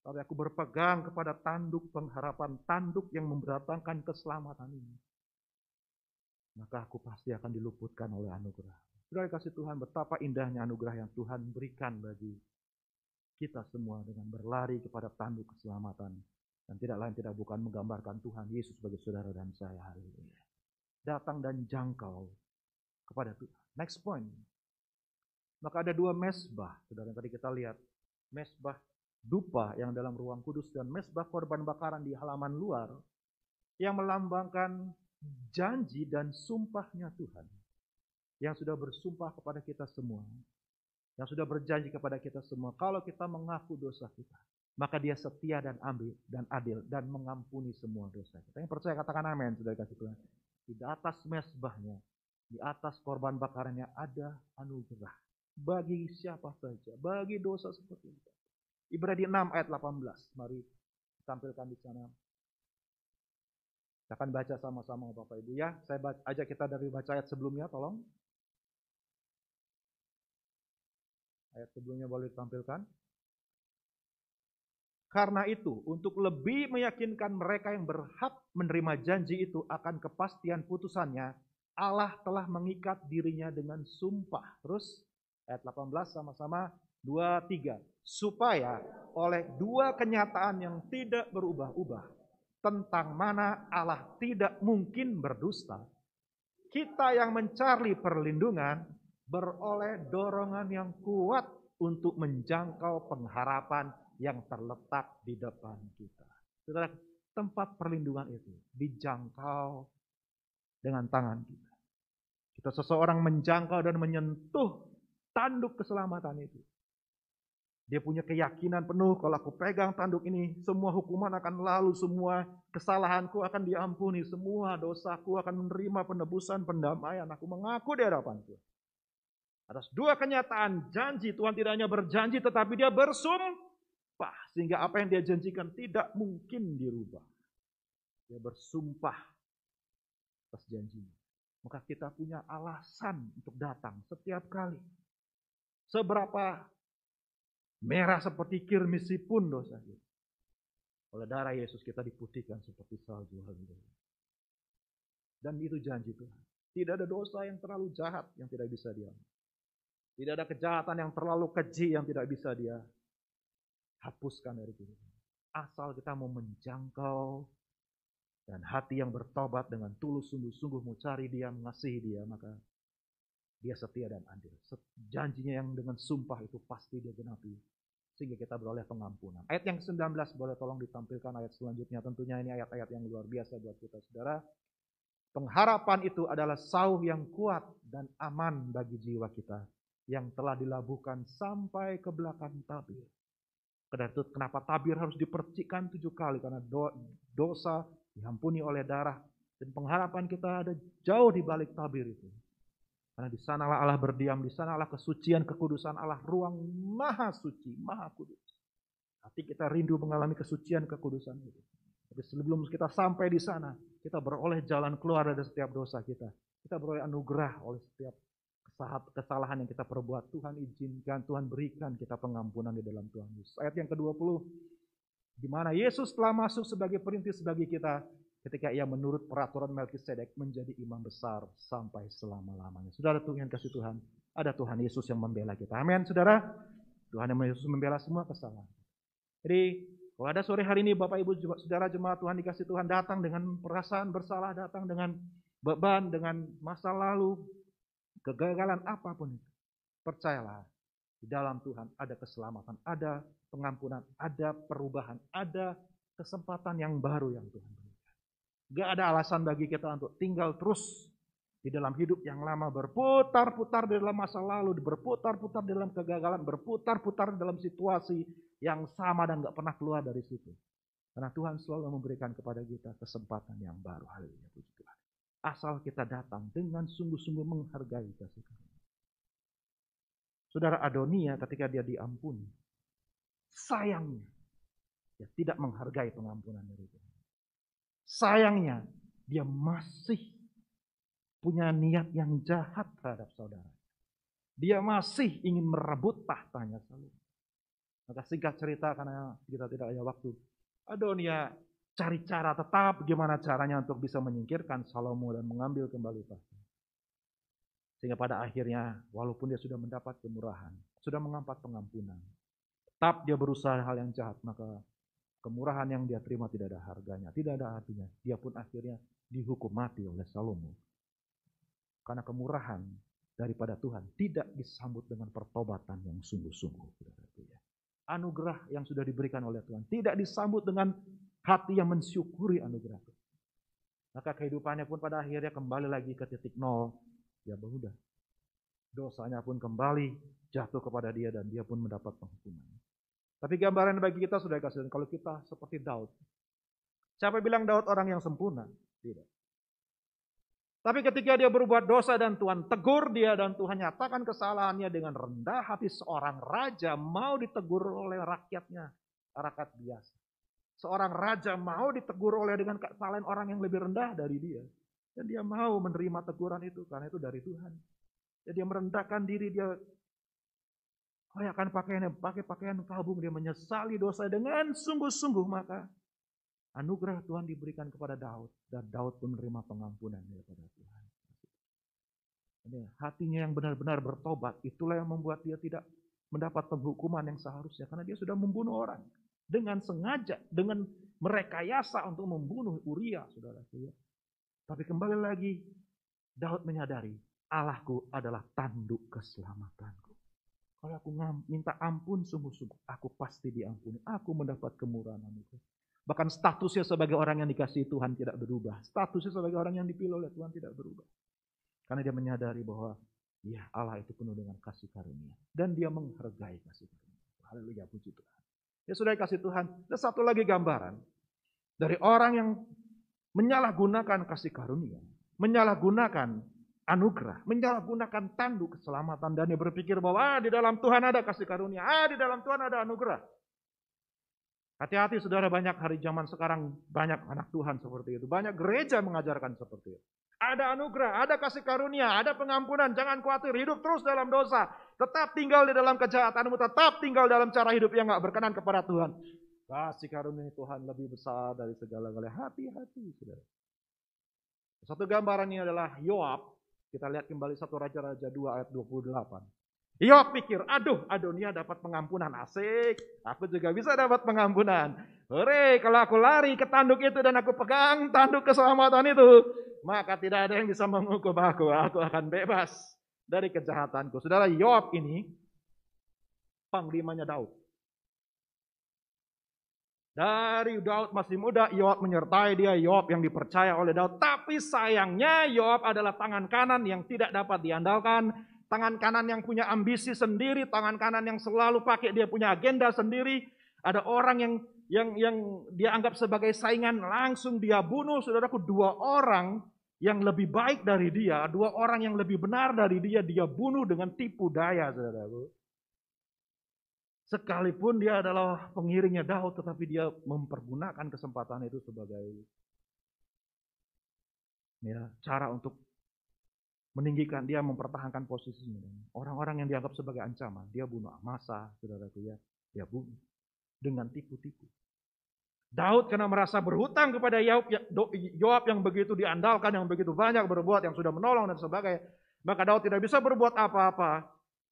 Tapi aku berpegang kepada tanduk pengharapan. Tanduk yang mendatangkan keselamatan ini. Maka aku pasti akan diluputkan oleh anugerah. Sudah dikasih Tuhan, betapa indahnya anugerah yang Tuhan berikan bagi kita semua dengan berlari kepada tanduk keselamatan. Dan tidak lain tidak bukan menggambarkan Tuhan Yesus sebagai saudara dan saya. Haleluya. Datang dan jangkau kepada Tuhan. Next point. Maka ada dua mesbah. Saudara yang tadi kita lihat. Mesbah dupa yang dalam ruang kudus dan mesbah korban bakaran di halaman luar. Yang melambangkan janji dan sumpahnya Tuhan. Yang sudah bersumpah kepada kita semua. Yang sudah berjanji kepada kita semua. Kalau kita mengaku dosa kita. Maka dia setia dan adil dan mengampuni semua dosa kita. Yang percaya katakan amin. Sudah dikasih Tuhan. Di atas mesbahnya. Di atas korban bakarannya ada anugerah. Bagi siapa saja. Bagi dosa seperti itu. Ibrani 6 ayat 18. Mari tampilkan di sana. Kita akan baca sama-sama Bapak Ibu ya. Saya ajak kita dari baca ayat sebelumnya tolong. Ayat sebelumnya boleh ditampilkan. Karena itu, untuk lebih meyakinkan mereka yang berhak menerima janji itu akan kepastian putusannya, Allah telah mengikat dirinya dengan sumpah. Terus ayat 18 sama-sama 2-3. Supaya oleh dua kenyataan yang tidak berubah-ubah, tentang mana Allah tidak mungkin berdusta, kita yang mencari perlindungan beroleh dorongan yang kuat untuk menjangkau pengharapan yang terletak di depan kita. Saudara, tempat perlindungan itu dijangkau dengan tangan kita. Kita seseorang menjangkau dan menyentuh tanduk keselamatan itu. Dia punya keyakinan penuh kalau aku pegang tanduk ini, semua hukuman akan lalu, semua kesalahanku akan diampuni, semua dosaku akan menerima penebusan, pendamaian. Aku mengaku di hadapan Tuhan. Atas dua kenyataan janji, Tuhan tidak hanya berjanji tetapi dia bersumpah. Sehingga apa yang dia janjikan tidak mungkin dirubah. Dia bersumpah atas janjinya. Maka kita punya alasan untuk datang setiap kali. Seberapa merah seperti kirmisi pun dosa kita. Oleh darah Yesus kita diputihkan seperti salju. Dan itu janji Tuhan. Tidak ada dosa yang terlalu jahat yang tidak bisa diampuni. Tidak ada kejahatan yang terlalu keji yang tidak bisa dia hapuskan dari kita. Asal kita mau menjangkau dan hati yang bertobat dengan tulus sungguh-sungguh mau cari dia, mengasihi dia, maka dia setia dan adil. Janjinya yang dengan sumpah itu pasti dia genapi. Sehingga kita beroleh pengampunan. Ayat yang 19 boleh tolong ditampilkan ayat selanjutnya. Tentunya ini ayat-ayat yang luar biasa buat kita saudara. Pengharapan itu adalah sauh yang kuat dan aman bagi jiwa kita. Yang telah dilabuhkan sampai ke belakang tabir. Karena itu kenapa tabir harus dipercikkan 7 kali. Karena dosa diampuni oleh darah. Dan pengharapan kita ada jauh di balik tabir itu. Karena di sanalah Allah berdiam, di sanalah kesucian, kekudusan Allah, ruang maha suci, maha kudus. Hati kita rindu mengalami kesucian, kekudusan itu. Tapi sebelum kita sampai di sana, kita beroleh jalan keluar dari setiap dosa kita. Kita beroleh anugerah oleh setiap kesalahan yang kita perbuat. Tuhan izinkan, Tuhan berikan kita pengampunan di dalam Tuhan Yesus. Ayat yang ke-20, di mana Yesus telah masuk sebagai perintis bagi kita, ketika ia menurut peraturan Melkisedek menjadi imam besar sampai selama-lamanya. Saudara Tuhan kasih Tuhan, ada Tuhan Yesus yang membela kita. Amin, saudara. Tuhan yang Yesus membela semua kesalahan. Jadi, kalau ada sore hari ini Bapak Ibu saudara jemaat Tuhan dikasih Tuhan datang dengan perasaan bersalah, datang dengan beban, dengan masa lalu, kegagalan apapun itu. Percayalah, di dalam Tuhan ada keselamatan, ada pengampunan, ada perubahan, ada kesempatan yang baru yang Tuhan berikan. Gak ada alasan bagi kita untuk tinggal terus di dalam hidup yang lama, berputar-putar di dalam masa lalu, berputar-putar di dalam kegagalan, berputar-putar dalam situasi yang sama dan gak pernah keluar dari situ. Karena Tuhan selalu memberikan kepada kita kesempatan yang baru. Haleluya, puji Tuhan. Asal kita datang dengan sungguh-sungguh menghargai kasih karunia. Saudara Adonia ketika dia diampuni, sayangnya dia tidak menghargai pengampunan dari Tuhan. Sayangnya, dia masih punya niat yang jahat terhadap saudara. Dia masih ingin merebut tahtanya Salomo. Maka singkat cerita karena kita tidak ada waktu. Adonia cari cara tetap gimana caranya untuk bisa menyingkirkan Salomo dan mengambil kembali tahta. Sehingga pada akhirnya walaupun dia sudah mendapat kemurahan, sudah mengampat pengampunan, tetap dia berusaha hal yang jahat, maka kemurahan yang dia terima tidak ada harganya, tidak ada artinya. Dia pun akhirnya dihukum mati oleh Salomo. Karena kemurahan daripada Tuhan tidak disambut dengan pertobatan yang sungguh-sungguh. Anugerah yang sudah diberikan oleh Tuhan tidak disambut dengan hati yang mensyukuri anugerah itu. Maka kehidupannya pun pada akhirnya kembali lagi ke titik nol. Ya sudah, dosanya pun kembali jatuh kepada dia dan dia pun mendapat penghukuman. Tapi gambaran bagi kita sudah kasih, kalau kita seperti Daud. Siapa bilang Daud orang yang sempurna? Tidak. Tapi ketika dia berbuat dosa dan Tuhan tegur dia dan Tuhan nyatakan kesalahannya dengan rendah hati, seorang raja mau ditegur oleh rakyatnya, rakyat biasa. Seorang raja mau ditegur oleh dengan kesalahan orang yang lebih rendah dari dia. Dan dia mau menerima teguran itu karena itu dari Tuhan. Jadi dia merendahkan diri, dia pakai pakaian kabung, dia menyesali dosa dengan sungguh-sungguh, maka anugerah Tuhan diberikan kepada Daud dan Daud pun menerima pengampunan daripada Tuhan. Jadi, hatinya yang benar-benar bertobat, itulah yang membuat dia tidak mendapat penghukuman yang seharusnya karena dia sudah membunuh orang dengan sengaja, dengan merekayasa untuk membunuh Uria, saudara-saudara. Tapi kembali lagi Daud menyadari Allahku adalah tanduk keselamatanku. Kalau aku minta ampun sungguh-sungguh, aku pasti diampuni. Aku mendapat kemurahan itu. Bahkan statusnya sebagai orang yang dikasihi Tuhan tidak berubah. Statusnya sebagai orang yang dipilih oleh Tuhan tidak berubah. Karena dia menyadari bahwa ya Allah itu penuh dengan kasih karunia. Dan dia menghargai kasih karunia. Haleluya, puji Tuhan. Ya sudah kasih Tuhan. Dan satu lagi gambaran dari orang yang menyalahgunakan kasih karunia, menyalahgunakan anugerah, menyalahgunakan tanduk keselamatan, dan dia berpikir bahwa di dalam Tuhan ada kasih karunia, di dalam Tuhan ada anugerah. Hati-hati saudara, banyak hari zaman sekarang banyak anak Tuhan seperti itu, banyak gereja mengajarkan seperti itu. Ada anugerah, ada kasih karunia, ada pengampunan, jangan khawatir, hidup terus dalam dosa, tetap tinggal di dalam kejahatanmu, tetap tinggal dalam cara hidup yang gak berkenan kepada Tuhan. Kasih karunia Tuhan lebih besar dari segala-galanya. Hati-hati saudara. Satu gambaran ini adalah Yoab. Kita lihat kembali 1 Raja-Raja 2 ayat 28. Yoab pikir, aduh Adonia dapat pengampunan, asik. Aku juga bisa dapat pengampunan. Hore, kalau aku lari ke tanduk itu dan aku pegang tanduk keselamatan itu, maka tidak ada yang bisa menghukum aku. Aku akan bebas dari kejahatanku. Saudara, Yoab ini panglimanya Daud. Dari Daud masih muda, Yoab menyertai dia, Yoab yang dipercaya oleh Daud. Tapi sayangnya Yoab adalah tangan kanan yang tidak dapat diandalkan. Tangan kanan yang punya ambisi sendiri, tangan kanan yang selalu pakai dia punya agenda sendiri. Ada orang yang dia anggap sebagai saingan, langsung dia bunuh. Saudaraku, 2 orang yang lebih baik dari dia, 2 orang yang lebih benar dari dia bunuh dengan tipu daya, saudaraku. Sekalipun dia adalah pengiringnya Daud, tetapi dia mempergunakan kesempatan itu sebagai cara untuk meninggikan dia, mempertahankan posisinya. Orang-orang yang dianggap sebagai ancaman, dia bunuh. Amasa, saudaraku ya, dia bunuh dengan tipu-tipu. Daud karena merasa berhutang kepada Yoab yang begitu diandalkan, yang begitu banyak berbuat, yang sudah menolong dan sebagainya, maka Daud tidak bisa berbuat apa-apa.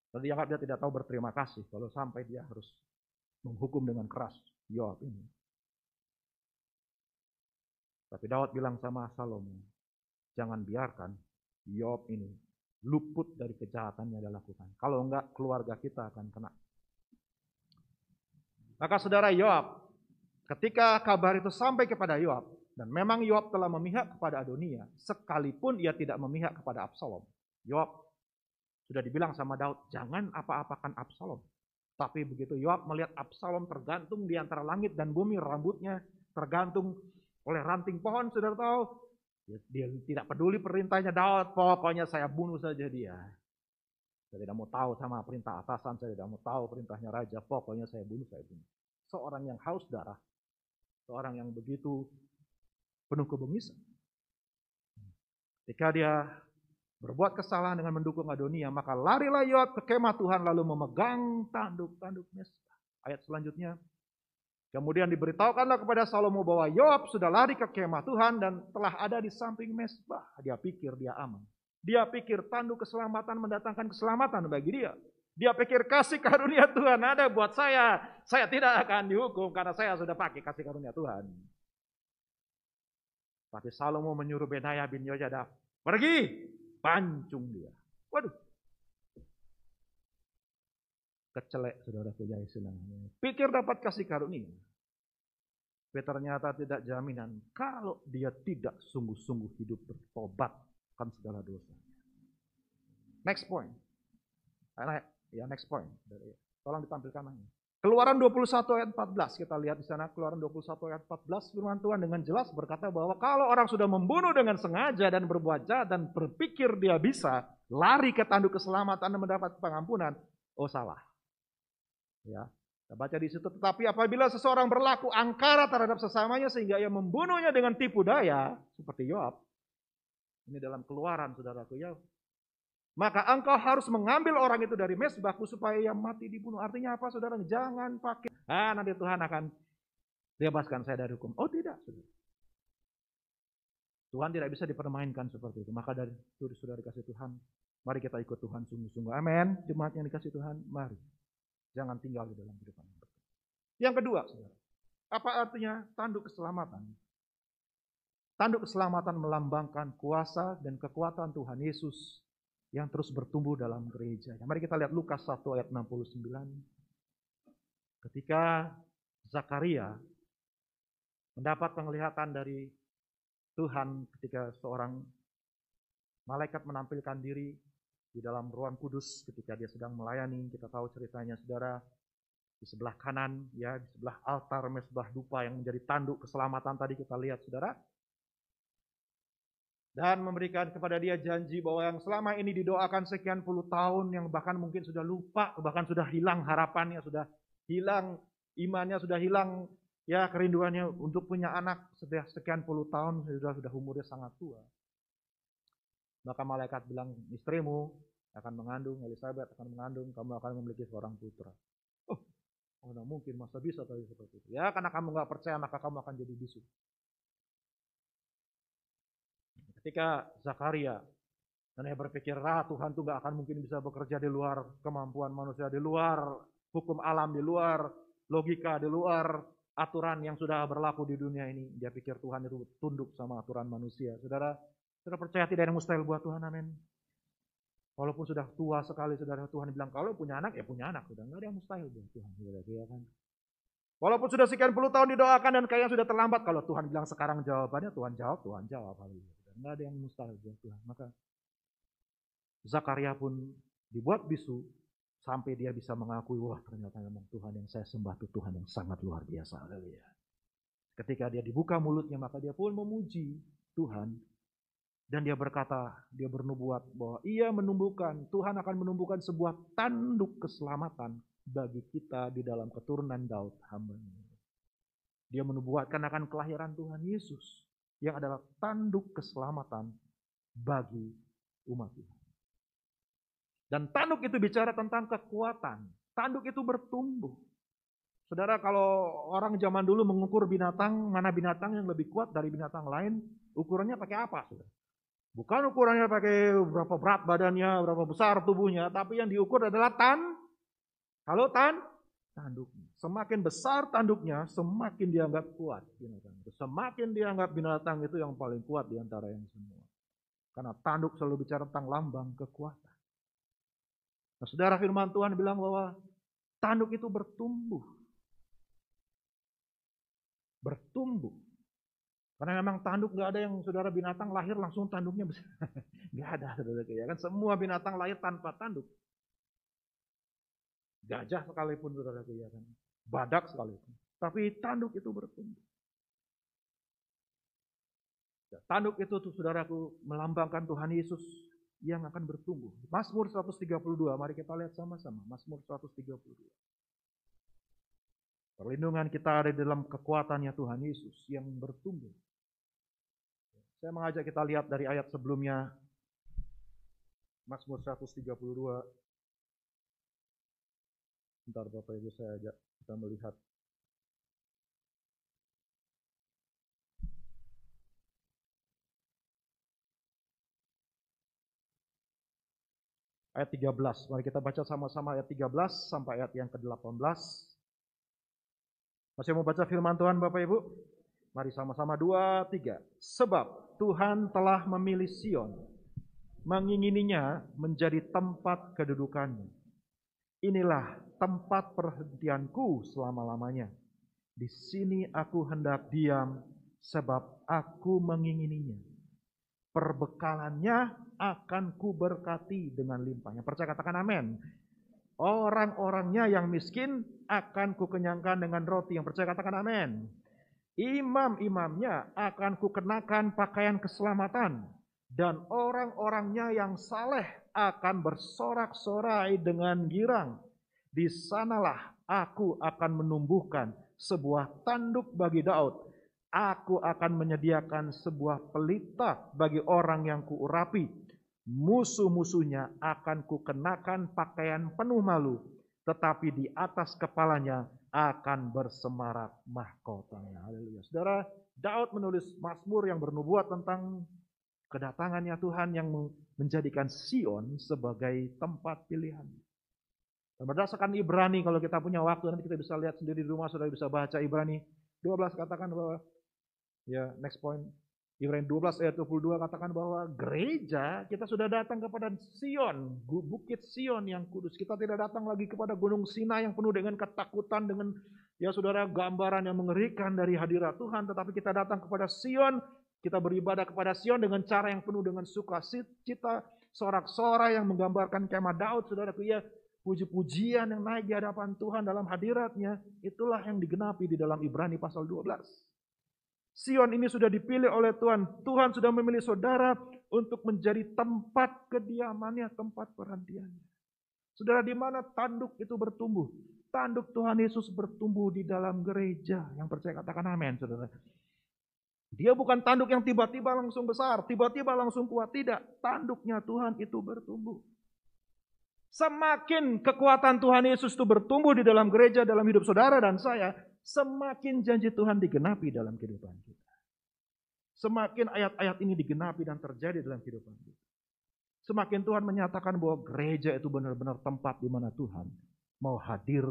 Dan dianggap dia tidak tahu berterima kasih kalau sampai dia harus menghukum dengan keras Yoab ini. Tapi Daud bilang sama Salomo, jangan biarkan Yoab ini luput dari kejahatan yang dia lakukan. Kalau enggak, keluarga kita akan kena. Maka saudara, Yoab, ketika kabar itu sampai kepada Yoab, dan memang Yoab telah memihak kepada Adonia, sekalipun ia tidak memihak kepada Absalom. Yoab sudah dibilang sama Daud, jangan apa-apakan Absalom. Tapi begitu Yoab melihat Absalom tergantung di antara langit dan bumi, rambutnya tergantung oleh ranting pohon, saudara tahu, dia tidak peduli perintahnya Daud, pokoknya saya bunuh saja dia. Saya tidak mau tahu sama perintah atasan, saya tidak mau tahu perintahnya raja, pokoknya saya bunuh. Seorang yang haus darah, seorang yang begitu penuh kebengisan. Ketika dia berbuat kesalahan dengan mendukung Adonia, maka larilah Yoab ke kemah Tuhan lalu memegang tanduk Mesbah. Ayat selanjutnya, kemudian diberitahukanlah kepada Salomo bahwa Yoab sudah lari ke kemah Tuhan dan telah ada di samping Mesbah. Dia pikir dia aman. Dia pikir tanduk keselamatan mendatangkan keselamatan bagi dia. Dia pikir kasih karunia Tuhan ada buat saya. Saya tidak akan dihukum karena saya sudah pakai kasih karunia Tuhan. Tapi Salomo menyuruh Benaya bin Yehoyada, pergi, pancung dia. Waduh. Kecelek saudara kejaya senangnya. Pikir dapat kasih karunia. Tapi ternyata tidak jaminan kalau dia tidak sungguh-sungguh hidup bertobat akan segala dosa. Next point. Ya, next point. Tolong ditampilkan lagi. Keluaran 21 ayat 14. Kita lihat di sana Keluaran 21 ayat 14. Firman Tuhan dengan jelas berkata bahwa kalau orang sudah membunuh dengan sengaja dan berbuat jahat dan berpikir dia bisa lari ke tanduk keselamatan dan mendapat pengampunan, oh salah. Ya, kita baca di situ. Tetapi apabila seseorang berlaku angkara terhadap sesamanya sehingga ia membunuhnya dengan tipu daya, seperti Yoab, ini dalam Keluaran, saudaraku ya, maka engkau harus mengambil orang itu dari mesbahku supaya ia mati dibunuh. Artinya apa, saudara? Jangan pakai, nanti Tuhan akan bebaskan saya dari hukum. Oh tidak, saudara. Tuhan tidak bisa dipermainkan seperti itu. Maka dari itu, saudara dikasih Tuhan, mari kita ikut Tuhan sungguh-sungguh. Amin. Jemaat yang dikasih Tuhan, mari. Jangan tinggal di dalam kehidupan. Yang kedua, saudara, apa artinya tanduk keselamatan? Tanduk keselamatan melambangkan kuasa dan kekuatan Tuhan Yesus yang terus bertumbuh dalam gereja. Mari kita lihat Lukas 1 ayat 69. Ketika Zakaria mendapat penglihatan dari Tuhan ketika seorang malaikat menampilkan diri di dalam ruang kudus ketika dia sedang melayani, kita tahu ceritanya saudara. Di sebelah kanan, ya, di sebelah altar, mesbah dupa yang menjadi tanduk keselamatan tadi kita lihat, saudara. Dan memberikan kepada dia janji bahwa yang selama ini didoakan sekian puluh tahun, yang bahkan mungkin sudah lupa, bahkan sudah hilang harapannya, sudah hilang imannya, sudah hilang ya kerinduannya untuk punya anak sudah sekian puluh tahun, sudah umurnya sangat tua. Maka malaikat bilang, istrimu akan mengandung, Elizabeth akan mengandung, kamu akan memiliki seorang putra. Oh, tidak mungkin, masa bisa tadi seperti itu. Ya, karena kamu nggak percaya, maka kamu akan jadi bisu. Ketika Zakaria, dan dia berpikir, Tuhan tuh nggak akan mungkin bisa bekerja di luar kemampuan manusia, di luar hukum alam, di luar logika, di luar aturan yang sudah berlaku di dunia ini. Dia pikir Tuhan itu tunduk sama aturan manusia. Saudara percaya tidak ada yang mustahil buat Tuhan, amin. Walaupun sudah tua sekali, saudara, Tuhan bilang, kalau punya anak, ya punya anak. Sudah nggak ada yang mustahil buat Tuhan. Ya kan? Walaupun sudah sekian puluh tahun didoakan dan kayaknya sudah terlambat, kalau Tuhan bilang sekarang jawabannya, Tuhan jawab. Nggak ada yang mustahil buat Tuhan. Maka Zakaria pun dibuat bisu, sampai dia bisa mengakui, wah ternyata memang Tuhan yang saya sembah itu Tuhan yang sangat luar biasa. Ketika dia dibuka mulutnya, maka dia pun memuji Tuhan. Dan dia berkata, dia bernubuat bahwa Tuhan akan menumbuhkan sebuah tanduk keselamatan bagi kita di dalam keturunan Daud hamba-Nya. Dia menubuatkan akan kelahiran Tuhan Yesus yang adalah tanduk keselamatan bagi umat Tuhan. Dan tanduk itu bicara tentang kekuatan. Tanduk itu bertumbuh. Saudara, kalau orang zaman dulu mengukur binatang, mana binatang yang lebih kuat dari binatang lain, ukurannya pakai apa, saudara? Bukan ukurannya pakai berapa berat badannya, berapa besar tubuhnya, tapi yang diukur adalah tanduknya. Semakin besar tanduknya, semakin dianggap kuat binatang itu. Semakin dianggap binatang itu yang paling kuat di antara yang semua. Karena tanduk selalu bicara tentang lambang kekuatan. Nah, saudara, firman Tuhan bilang bahwa tanduk itu bertumbuh. Bertumbuh. Karena memang tanduk nggak ada yang saudara binatang lahir langsung tanduknya besar. Nggak ada, saudara, ya kan? Semua binatang lahir tanpa tanduk. Gajah sekalipun, saudara, ya kan? Badak sekalipun. Tapi tanduk itu bertumbuh. Tanduk itu tuh, saudaraku, melambangkan Tuhan Yesus yang akan bertumbuh. Mazmur 132, mari kita lihat sama-sama. Mazmur 132. Perlindungan kita ada di dalam kekuatannya Tuhan Yesus yang bertumbuh. Saya mengajak kita lihat dari ayat sebelumnya, Mazmur 132. Bentar Bapak Ibu, saya ajak kita melihat. Ayat 13, mari kita baca sama-sama ayat 13 sampai ayat yang ke-18. Masih mau baca firman Tuhan Bapak Ibu? Mari sama-sama 2, 3. Sebab Tuhan telah memilih Sion, mengingininya menjadi tempat kedudukannya. Inilah tempat perhentianku selama-lamanya. Di sini aku hendak diam, sebab aku mengingininya. Perbekalannya akan kuberkati dengan limpahnya. Percaya, katakan amin. Orang-orangnya yang miskin akan kukenyangkan dengan roti. Yang percaya, katakan amin. Imam-imamnya akan kukenakan pakaian keselamatan, dan orang-orangnya yang saleh akan bersorak-sorai dengan girang. Di sanalah aku akan menumbuhkan sebuah tanduk bagi Daud. Aku akan menyediakan sebuah pelita bagi orang yang kuurapi. Musuh-musuhnya akan kukenakan pakaian penuh malu, tetapi di atas kepalanya akan bersemarak mahkotanya. Haleluya. Saudara, Daud menulis Mazmur yang bernubuat tentang kedatangannya Tuhan yang menjadikan Sion sebagai tempat pilihan. Dan berdasarkan Ibrani, kalau kita punya waktu nanti kita bisa lihat sendiri di rumah, saudara bisa baca Ibrani 12 katakan bahwa, ya next point, Ibrani 12 ayat 22 katakan bahwa gereja kita sudah datang kepada Sion, bukit Sion yang kudus. Kita tidak datang lagi kepada gunung Sinai yang penuh dengan ketakutan, dengan ya saudara gambaran yang mengerikan dari hadirat Tuhan. Tetapi kita datang kepada Sion, kita beribadah kepada Sion dengan cara yang penuh dengan sukacita, sorak-sorai yang menggambarkan kemah Daud, saudaraku. Ya, puji-pujian yang naik di hadapan Tuhan dalam hadirat-Nya, itulah yang digenapi di dalam Ibrani pasal 12. Sion ini sudah dipilih oleh Tuhan. Tuhan sudah memilih saudara untuk menjadi tempat kediamannya, tempat perhentiannya. Saudara, di mana tanduk itu bertumbuh? Tanduk Tuhan Yesus bertumbuh di dalam gereja. Yang percaya katakan amin, saudara. Dia bukan tanduk yang tiba-tiba langsung besar, tiba-tiba langsung kuat. Tidak, tanduknya Tuhan itu bertumbuh. Semakin kekuatan Tuhan Yesus itu bertumbuh di dalam gereja, dalam hidup saudara dan saya, semakin janji Tuhan digenapi dalam kehidupan kita. Semakin ayat-ayat ini digenapi dan terjadi dalam kehidupan kita. Semakin Tuhan menyatakan bahwa gereja itu benar-benar tempat di mana Tuhan mau hadir,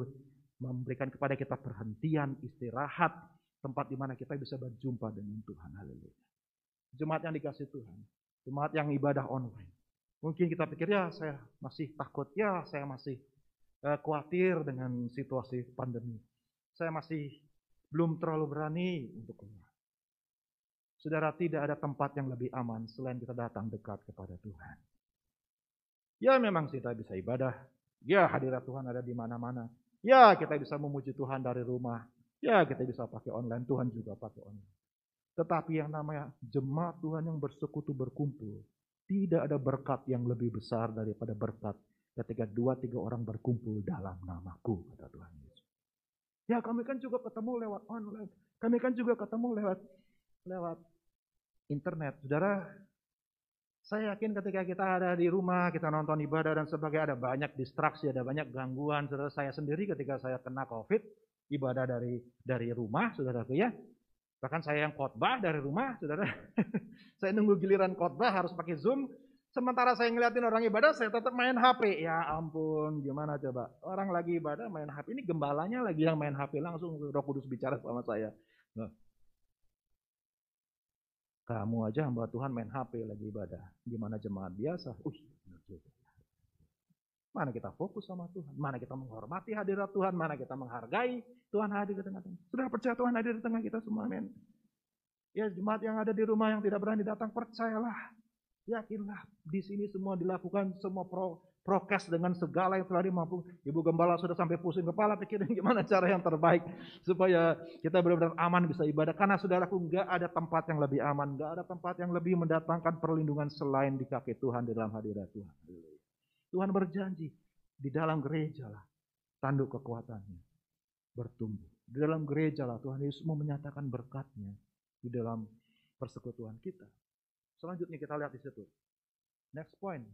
memberikan kepada kita perhentian, istirahat, tempat di mana kita bisa berjumpa dengan Tuhan. Haleluya. Jemaat yang dikasih Tuhan, jemaat yang ibadah online. Mungkin kita pikir, ya saya masih takut, ya saya masih khawatir dengan situasi pandemi. Saya masih belum terlalu berani untuk keluar. Saudara, tidak ada tempat yang lebih aman selain kita datang dekat kepada Tuhan. Ya memang kita bisa ibadah, ya hadirat Tuhan ada di mana-mana. Ya kita bisa memuji Tuhan dari rumah, ya kita bisa pakai online, Tuhan juga pakai online. Tetapi yang namanya jemaat Tuhan yang bersekutu berkumpul, tidak ada berkat yang lebih besar daripada berkat ketika 2-3 orang berkumpul dalam namaku, kata Tuhan Yesus. Ya kami kan juga ketemu lewat online. Kami kan juga ketemu lewat internet. Saudara, saya yakin ketika kita ada di rumah, kita nonton ibadah dan sebagainya, ada banyak distraksi, ada banyak gangguan. Saudara, saya sendiri ketika saya kena COVID, ibadah dari rumah, saudaraku ya. Bahkan saya yang khotbah dari rumah, saudara. Saya nunggu giliran khotbah harus pakai Zoom. Sementara saya ngeliatin orang ibadah, saya tetap main HP. Ya ampun, gimana coba? Orang lagi ibadah main HP. Ini gembalanya lagi yang main HP, langsung Roh Kudus bicara sama saya. Nah, kamu aja hamba Tuhan main HP lagi ibadah. Gimana jemaat biasa? Mana kita fokus sama Tuhan? Mana kita menghormati hadirat Tuhan? Mana kita menghargai Tuhan hadir di tengah-tengah? Sudah percaya Tuhan hadir di tengah kita semua, amin. Ya jemaat yang ada di rumah yang tidak berani datang, percayalah. Yakinlah, di sini semua dilakukan, semua prokes dengan segala yang telah dimampu. Ibu Gembala sudah sampai pusing kepala, pikirin gimana cara yang terbaik supaya kita benar-benar aman bisa ibadah. Karena saudaraku, enggak ada tempat yang lebih aman, enggak ada tempat yang lebih mendatangkan perlindungan selain di kaki Tuhan, di dalam hadirat Tuhan. Tuhan berjanji, di dalam gereja lah tanduk kekuatannya bertumbuh. Di dalam gereja lah Tuhan Yesus mau menyatakan berkat-Nya di dalam persekutuan kita. Selanjutnya kita lihat di situ. Next point.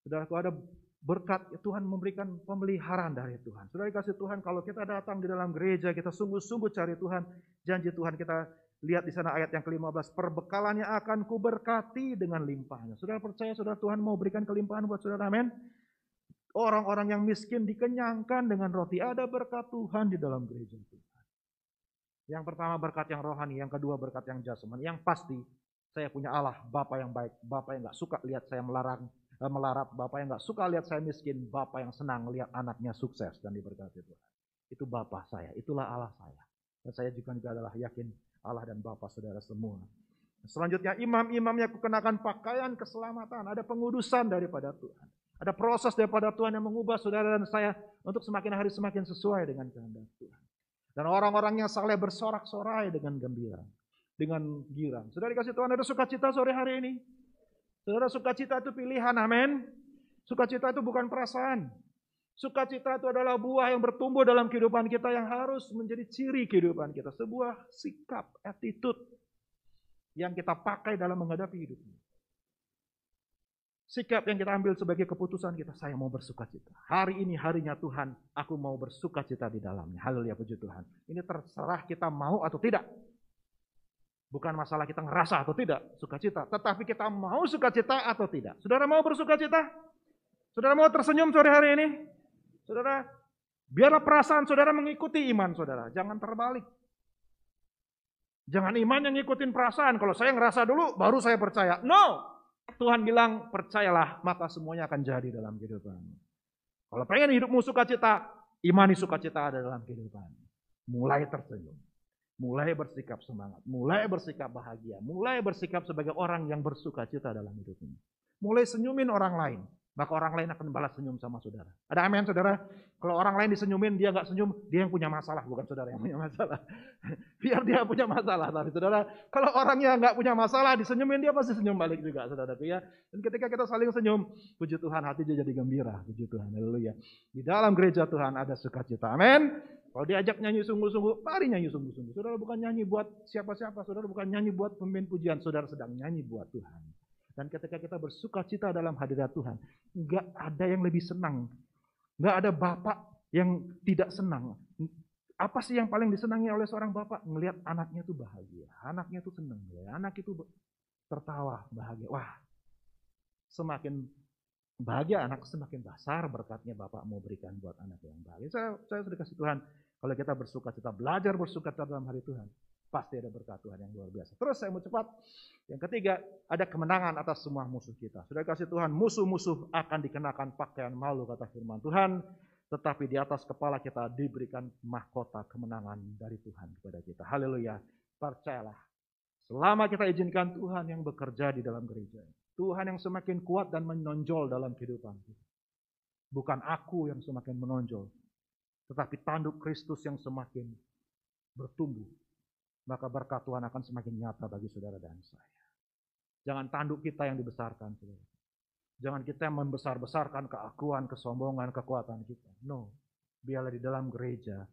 Saudaraku, ada berkat Tuhan memberikan pemeliharaan dari Tuhan. Saudara kasih Tuhan, kalau kita datang di dalam gereja, kita sungguh-sungguh cari Tuhan, janji Tuhan kita lihat di sana ayat yang ke-15, perbekalannya akan kuberkati dengan limpahnya. Saudara percaya, saudara Tuhan mau berikan kelimpahan buat saudara, amin? Orang-orang yang miskin dikenyangkan dengan roti. Ada berkat Tuhan di dalam gereja Tuhan. Yang pertama berkat yang rohani, yang kedua berkat yang jasmani. Yang pasti saya punya Allah, Bapa yang baik, Bapa yang gak suka lihat saya melarat, Bapa yang gak suka lihat saya miskin, Bapa yang senang lihat anaknya sukses dan diberkati Tuhan. Itu Bapa saya, itulah Allah saya. Dan saya juga adalah yakin Allah dan Bapa saudara semua. Selanjutnya imam-imamnya kukenakan pakaian keselamatan. Ada pengudusan daripada Tuhan. Ada proses daripada Tuhan yang mengubah saudara dan saya untuk semakin hari semakin sesuai dengan kehendak Tuhan. Dan orang-orangnya saleh bersorak-sorai dengan gembira, dengan girang. Saudara dikasih Tuhan, ada sukacita sore hari ini. Saudara, sukacita itu pilihan, amin. Sukacita itu bukan perasaan. Sukacita itu adalah buah yang bertumbuh dalam kehidupan kita yang harus menjadi ciri kehidupan kita. Sebuah sikap, attitude yang kita pakai dalam menghadapi hidup ini. Sikap yang kita ambil sebagai keputusan kita, saya mau bersukacita. Hari ini harinya Tuhan, aku mau bersukacita di dalamnya. Haleluya, puji Tuhan. Ini terserah kita mau atau tidak. Bukan masalah kita ngerasa atau tidak sukacita, tetapi kita mau sukacita atau tidak. Saudara mau bersukacita? Saudara mau tersenyum sore hari ini? Saudara, biarlah perasaan saudara mengikuti iman saudara, jangan terbalik. Jangan iman yang ngikutin perasaan. Kalau saya ngerasa dulu, baru saya percaya. No! Tuhan bilang, percayalah, maka semuanya akan jadi dalam kehidupan. Kalau pengen hidupmu sukacita, imani sukacita ada dalam kehidupan. Mulai tersenyum. Mulai bersikap semangat, mulai bersikap bahagia, mulai bersikap sebagai orang yang bersukacita dalam hidup ini. Mulai senyumin orang lain, maka orang lain akan balas senyum sama saudara. Ada amin saudara? Kalau orang lain disenyumin, dia nggak senyum, dia yang punya masalah, bukan saudara yang punya masalah. Biar dia punya masalah, tapi saudara, kalau orangnya nggak punya masalah, disenyumin, dia pasti senyum balik juga, saudaraku ya. Dan ketika kita saling senyum, puji Tuhan, hati dia jadi gembira, puji Tuhan, haleluya. Di dalam gereja Tuhan ada sukacita, amin. Kalau diajak nyanyi sungguh-sungguh, mari nyanyi sungguh-sungguh. Saudara bukan nyanyi buat siapa-siapa, saudara bukan nyanyi buat pemimpin pujian, saudara sedang nyanyi buat Tuhan. Dan ketika kita bersuka cita dalam hadirat Tuhan, nggak ada yang lebih senang. Nggak ada bapak yang tidak senang. Apa sih yang paling disenangi oleh seorang bapak? Ngelihat anaknya itu bahagia. Anaknya itu senang. Anak itu tertawa, bahagia. Wah, semakin bahagia anak, semakin besar berkatnya bapak mau berikan buat anak yang bahagia. Saya sudah kasih Tuhan, kalau kita bersuka cita, belajar bersuka cita dalam hari Tuhan, pasti ada berkat Tuhan yang luar biasa. Terus saya mau cepat. Yang ketiga, ada kemenangan atas semua musuh kita. Sudah kasih Tuhan, musuh-musuh akan dikenakan pakaian malu, kata firman Tuhan. Tetapi di atas kepala kita diberikan mahkota kemenangan dari Tuhan kepada kita. Haleluya. Percayalah. Selama kita izinkan Tuhan yang bekerja di dalam gereja. Tuhan yang semakin kuat dan menonjol dalam kehidupan kita. Bukan aku yang semakin menonjol. Tetapi tanduk Kristus yang semakin bertumbuh. Maka berkat Tuhan akan semakin nyata bagi saudara dan saya. Jangan tanduk kita yang dibesarkan, saudara. Jangan kita yang membesar-besarkan keakuan, kesombongan, kekuatan kita. No. Biarlah di dalam gereja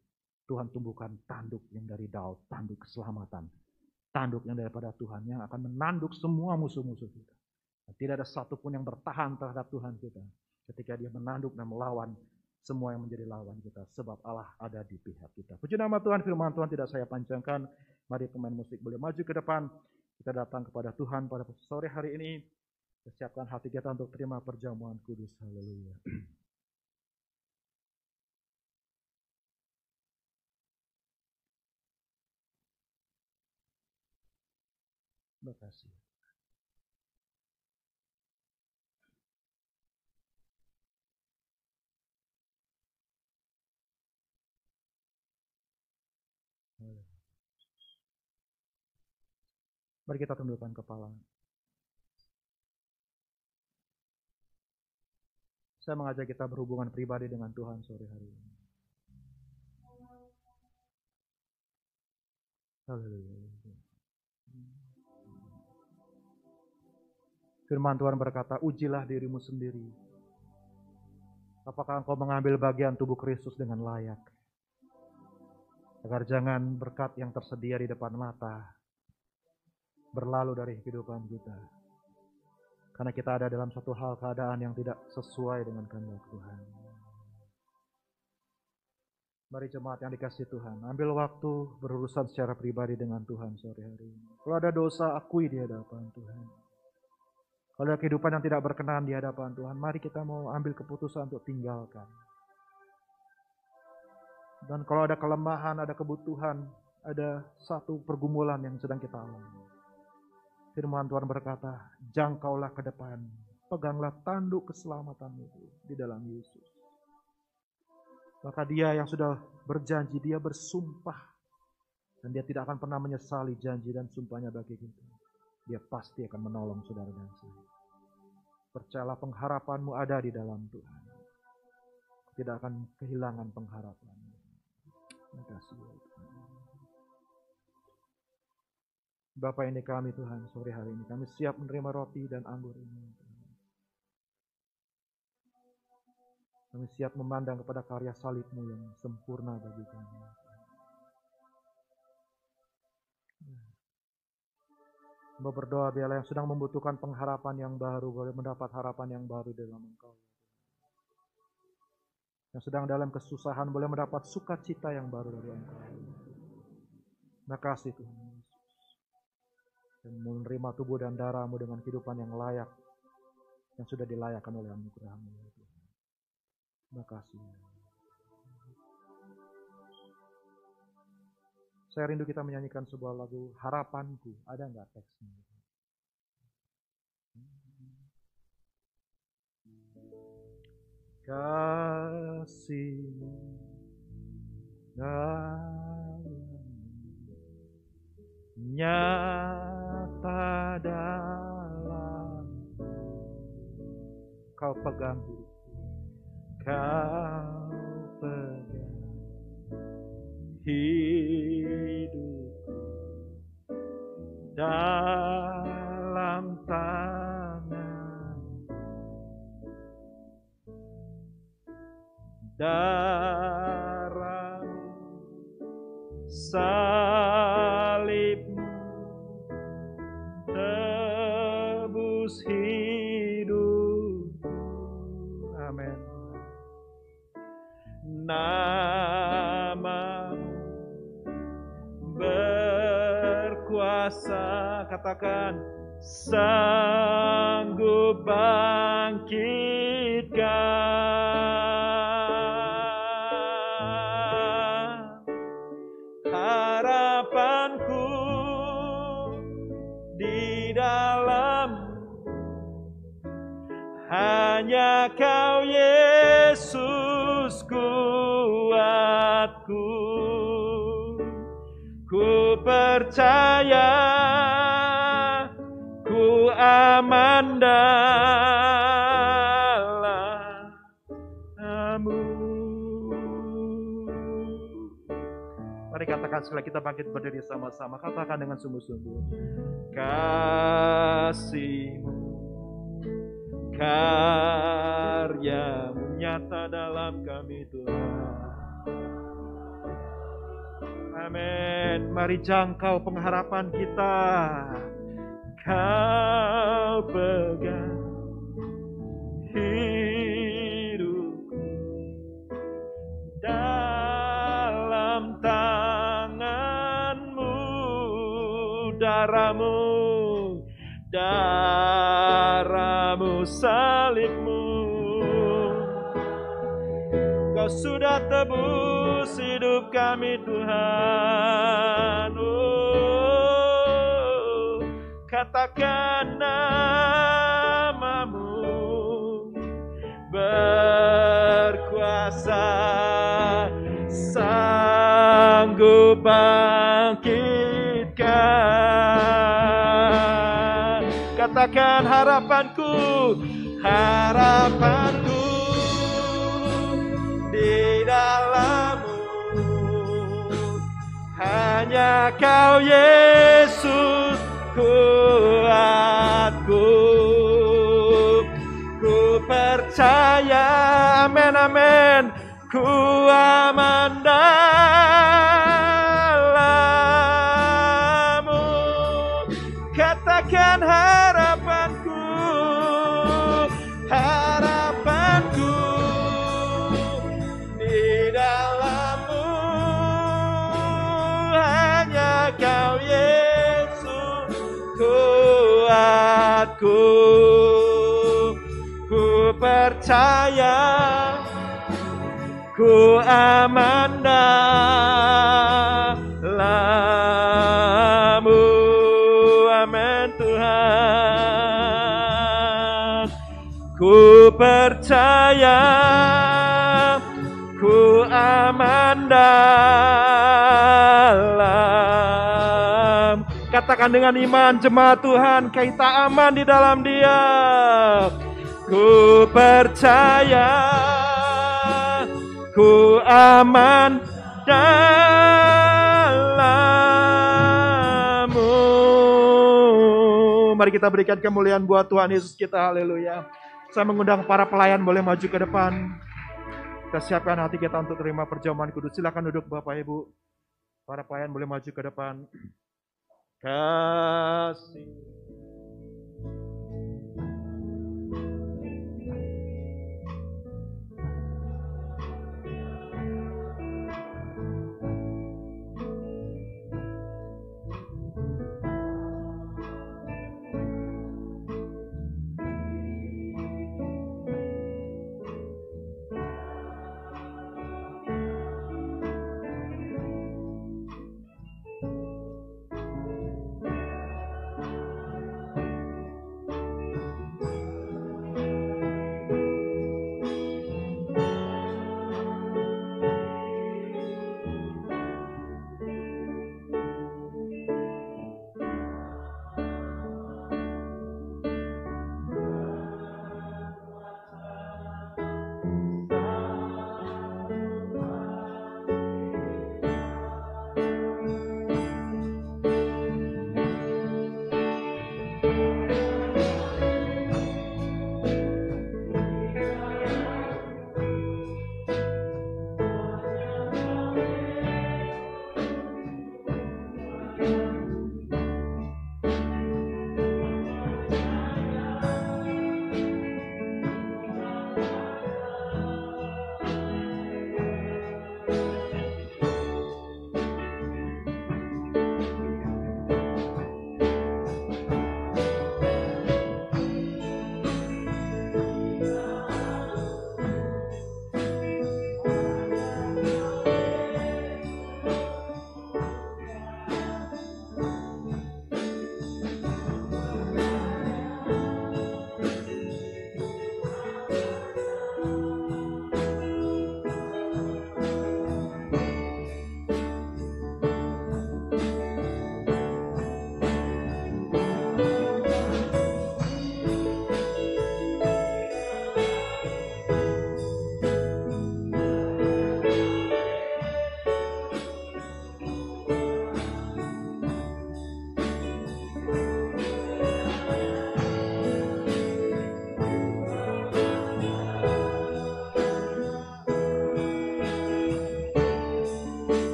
Tuhan tumbuhkan tanduk yang dari Daud, tanduk keselamatan. Tanduk yang daripada Tuhan yang akan menanduk semua musuh-musuh kita. Dan tidak ada satupun yang bertahan terhadap Tuhan kita. Ketika dia menanduk dan melawan semua yang menjadi lawan kita. Sebab Allah ada di pihak kita. Puji nama Tuhan, firman Tuhan tidak saya panjangkan. Mari pemain musik boleh maju ke depan. Kita datang kepada Tuhan pada sore hari ini. Siapkan hati kita untuk terima perjamuan kudus. Haleluya. Terima kasih. Mari kita tundukkan kepala. Saya mengajak kita berhubungan pribadi dengan Tuhan sore hari ini. Haleluya. Firman Tuhan berkata, ujilah dirimu sendiri. Apakah engkau mengambil bagian tubuh Kristus dengan layak? Agar jangan berkat yang tersedia di depan mata berlalu dari kehidupan kita. Karena kita ada dalam satu hal keadaan yang tidak sesuai dengan kehendak Tuhan. Mari jemaat yang dikasihi Tuhan, ambil waktu berurusan secara pribadi dengan Tuhan sore hari ini. Kalau ada dosa, akui di hadapan Tuhan. Kalau ada kehidupan yang tidak berkenan di hadapan Tuhan, mari kita mau ambil keputusan untuk tinggalkan. Dan kalau ada kelemahan, ada kebutuhan, ada satu pergumulan yang sedang kita alami. Firman Tuhan berkata, jangkaulah ke depan, peganglah tanduk keselamatan itu di dalam Yesus. Maka dia yang sudah berjanji, dia bersumpah. Dan dia tidak akan pernah menyesali janji dan sumpahnya bagi kita. Dia pasti akan menolong saudara dan saya. Percayalah pengharapanmu ada di dalam Tuhan. Tidak akan kehilangan pengharapan. Terima kasih. Bapa ini kami Tuhan, sore hari ini kami siap menerima roti dan anggur ini. Kami siap memandang kepada karya salib-Mu yang sempurna bagi kami. Hamba berdoa biarlah yang sedang membutuhkan pengharapan yang baru boleh mendapat harapan yang baru dalam Engkau. Yang sedang dalam kesusahan boleh mendapat sukacita yang baru dari Engkau. Terima kasih Tuhan Yesus. Dan menerima tubuh dan darah-Mu dengan kehidupan yang layak, yang sudah dilayakkan oleh anugerah-Mu. Terima kasih. Saya rindu kita menyanyikan sebuah lagu Harapanku. Ada nggak teksnya? Kasih nyata dalam Kau pegang hidupku, Kau pegang hidupku dalam tangan. Darah salibmu tebus hidupku. Amin. Namamu berkuasa, katakan, sanggup bangkitkan harapanku di dalam hanya Kau Yesus kuatku. Ku percaya, ku aman dalam-Mu. Mari katakan setelah kita bangkit berdiri sama-sama. Katakan dengan sungguh-sungguh. Kasih-Mu, karya-Mu nyata dalam kami Tuhan. Amin. Mari jangkau pengharapan kita. Kau pegang hidupku dalam tangan-Mu. Darah-Mu, salib-Mu, Kau sudah tebus hidup kami Tuhan. Oh, katakan nama-Mu berkuasa, sanggup bangkitkan. Katakan harapanku di dalam-Mu, hanya Kau Yesus kuatku. Ku percaya, amin, amin, ku aman dalam-Mu. Katakan harapanku di dalam-Mu, hanya Kau Yesus kuatku. Ku percaya, ku aman dalam-Mu. Amin Tuhan. Ku percaya, ku aman dalam. Katakan dengan iman jemaat Tuhan, kita aman di dalam Dia. Ku percaya, ku aman dalam-Mu. Mari kita berikan kemuliaan buat Tuhan Yesus kita, haleluya. Saya mengundang para pelayan boleh maju ke depan. Kita siapkan hati kita untuk terima perjamuan kudus. Silakan duduk Bapak Ibu. Para pelayan boleh maju ke depan. Kasih.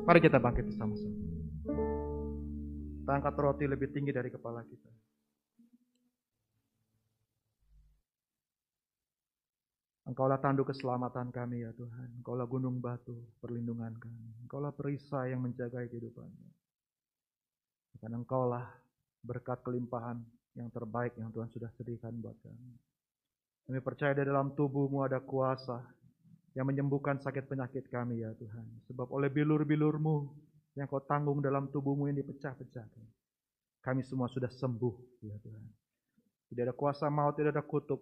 Mari kita bangkit bersama-sama. Kita angkat roti lebih tinggi dari kepala kita. Engkaulah tanduk keselamatan kami ya Tuhan. Engkaulah gunung batu perlindungan kami. Engkaulah perisai yang menjaga kehidupan kami. Dan Engkaulah berkat kelimpahan yang terbaik yang Tuhan sudah sediakan buat kami. Kami percaya di dalam tubuh-Mu ada kuasa yang menyembuhkan sakit penyakit kami ya Tuhan. Sebab oleh bilur-bilur-Mu yang Kau tanggung dalam tubuh-Mu yang dipecah-pecahkan, kami semua sudah sembuh ya Tuhan. Tidak ada kuasa maut, tidak ada kutuk,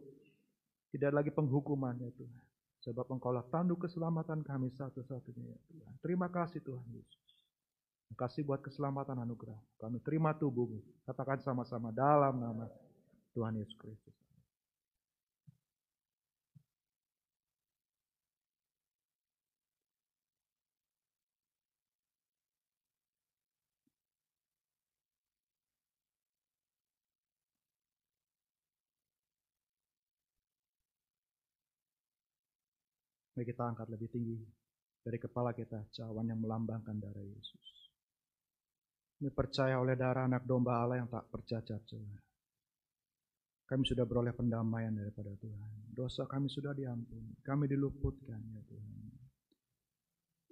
tidak ada lagi penghukuman ya Tuhan. Sebab Engkaulah tanduk keselamatan kami satu-satunya ya Tuhan. Terima kasih Tuhan Yesus. Terima kasih buat keselamatan anugerah. Kami terima tubuh-Mu. Katakan sama-sama dalam nama Tuhan Yesus Kristus. Mari kita angkat lebih tinggi dari kepala kita cawan yang melambangkan darah Yesus. Kami percaya oleh darah anak domba Allah yang tak bercacat celah. Kami sudah beroleh pendamaian daripada Tuhan. Dosa kami sudah diampuni. Kami diluputkan ya Tuhan.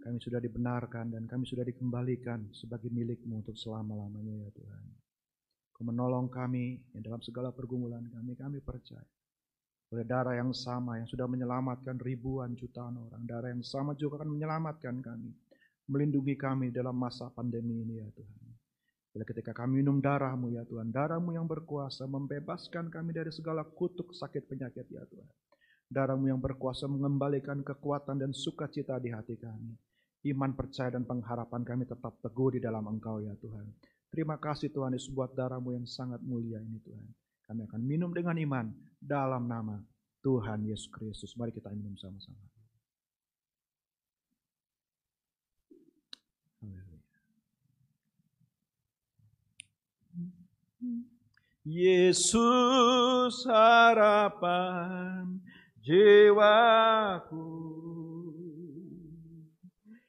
Kami sudah dibenarkan dan kami sudah dikembalikan sebagai milik-Mu untuk selama-lamanya ya Tuhan. Kau menolong kami dalam segala pergumulan kami. Kami percaya oleh darah yang sama yang sudah menyelamatkan ribuan jutaan orang. Darah yang sama juga akan menyelamatkan kami. Melindungi kami dalam masa pandemi ini ya Tuhan. Bila ketika kami minum darah-Mu ya Tuhan. Darah-Mu yang berkuasa membebaskan kami dari segala kutuk sakit penyakit ya Tuhan. Darah-Mu yang berkuasa mengembalikan kekuatan dan sukacita di hati kami. Iman, percaya dan pengharapan kami tetap teguh di dalam Engkau ya Tuhan. Terima kasih Tuhan Yesus buat darah-Mu yang sangat mulia ini Tuhan. Kami akan minum dengan iman dalam nama Tuhan Yesus Kristus. Mari kita minum sama-sama. Yesus harapan jiwaku,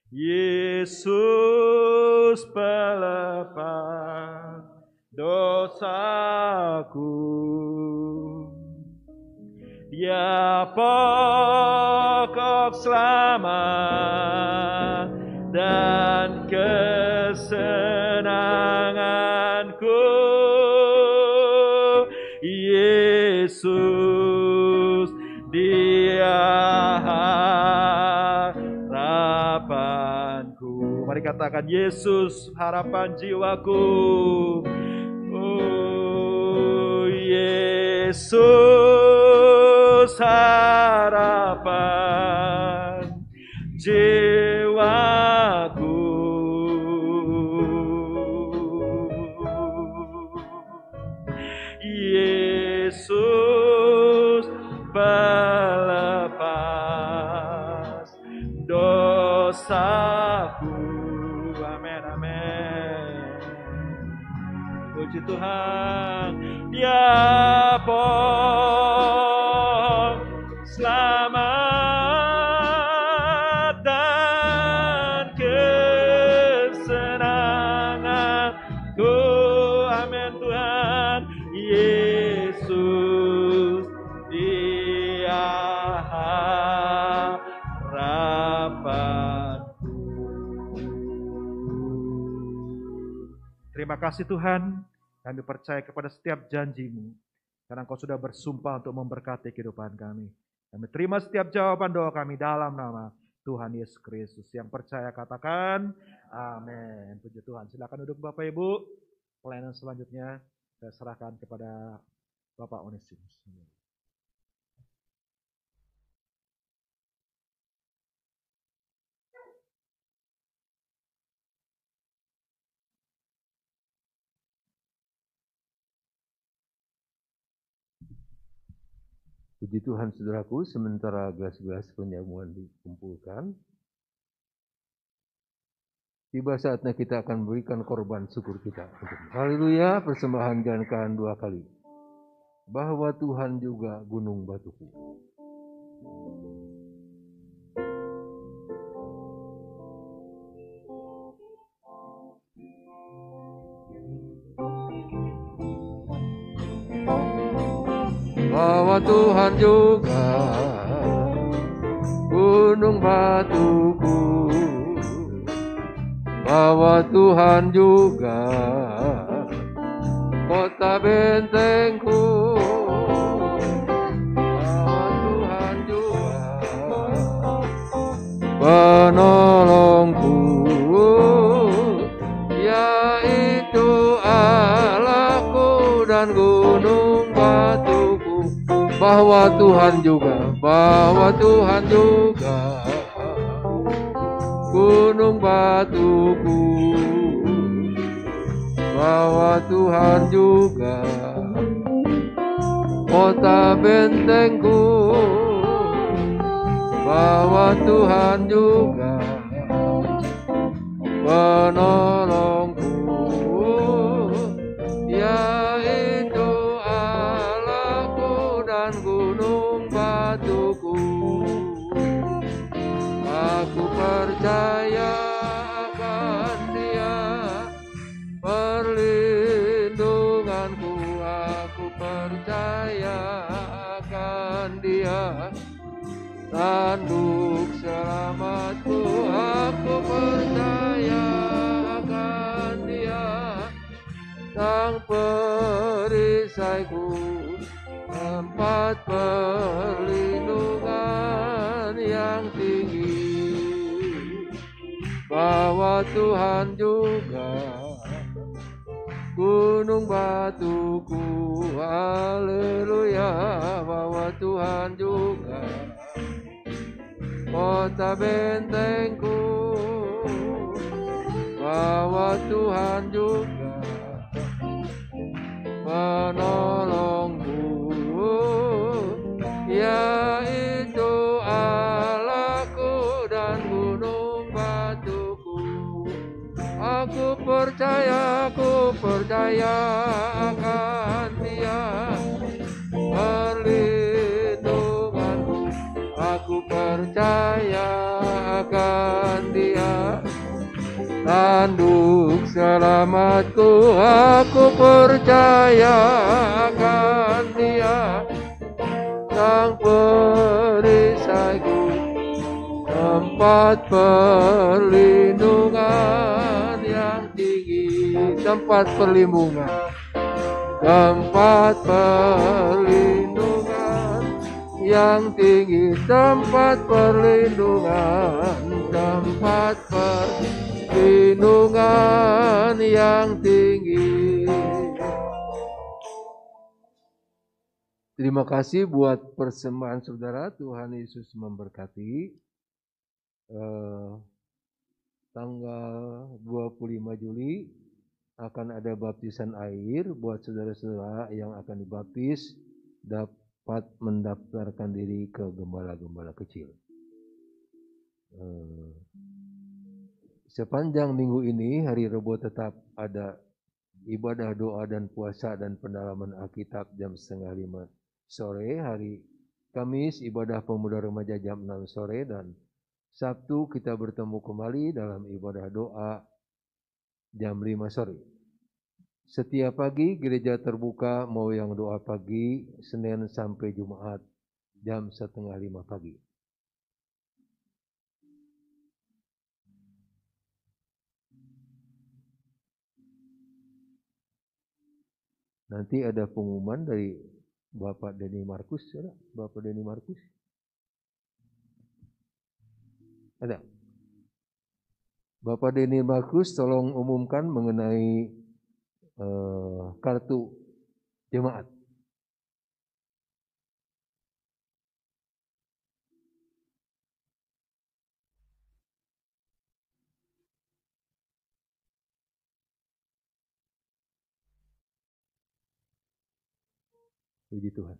Yesus pelepas dosaku, ya pokok selamat dan kesenanganku, Yesus Dia harapanku. Mari katakan Yesus harapan jiwaku. Oh Yesus harapan jiwaku, Yesus pelepas dosaku. Amin, amin. Puji Tuhan. Ya pokok selamat dan kesenanganku. Amin Tuhan. Yesus Dia harapanku. Terima kasih Tuhan. Kami percaya kepada setiap janji-Mu. Karena Engkau sudah bersumpah untuk memberkati kehidupan kami. Kami terima setiap jawaban doa kami dalam nama Tuhan Yesus Kristus. Yang percaya katakan amin. Puji Tuhan. Silakan duduk Bapak Ibu. Pelayanan selanjutnya saya serahkan kepada Bapak Onesimus. Puji Tuhan saudaraku, sementara gelas-gelas penjamuan dikumpulkan, tiba saatnya kita akan berikan korban syukur kita. Haleluya, persembahan jangan dua kali. Bahwa Tuhan juga gunung batuku. bahwa Tuhan juga gunung batuku, bahwa Tuhan juga kota bentengku, bahwa Tuhan juga penolongku, yaitu Allahku dan gunung batuku, bahwa Tuhan juga gunung batuku, bahwa Tuhan juga kota bentengku, bahwa Tuhan juga penolongku, yaitu Allahku dan gunung batuku. Aku percaya akan Dia, perlindunganku. Aku percaya akan Dia, tanduk selamatku. Aku percaya akan Dia, sang perisaiku, tempat perlindungan yang tinggi. Bahwa Tuhan juga gunung batuku, haleluya. Bahwa Tuhan juga kota bentengku, bahwa Tuhan juga penolongku, yaitu Allahku dan gunung batuku. Aku percaya akan Dia, perlindunganku. Aku percaya akan Dia, tanduk selamatku. Aku percaya akan Dia, sang perisaiku, tempat perlindungan yang tinggi. Tempat perlindungan, tempat perlindungan yang tinggi. Tempat perlindungan, tempat perlindungan yang tinggi. Terima kasih buat persembahan saudara. Tuhan Yesus memberkati. Tanggal 25 Juli akan ada baptisan air buat saudara-saudara yang akan dibaptis, dapat mendaftarkan diri ke gembala-gembala kecil. Sepanjang minggu ini, hari Rebo tetap ada ibadah doa dan puasa dan pendalaman Alkitab jam 4:30 sore. Hari Kamis ibadah pemuda remaja jam 6 sore, dan Sabtu kita bertemu kembali dalam ibadah doa jam 5 sore. Setiap pagi gereja terbuka, mau yang doa pagi Senin sampai Jumat jam 4:30 pagi. Nanti ada pengumuman dari Bapak Denny Markus, ada? Bapak Denny Markus? Ada? Bapak Denny Markus tolong umumkan mengenai kartu jemaat. Puji Tuhan.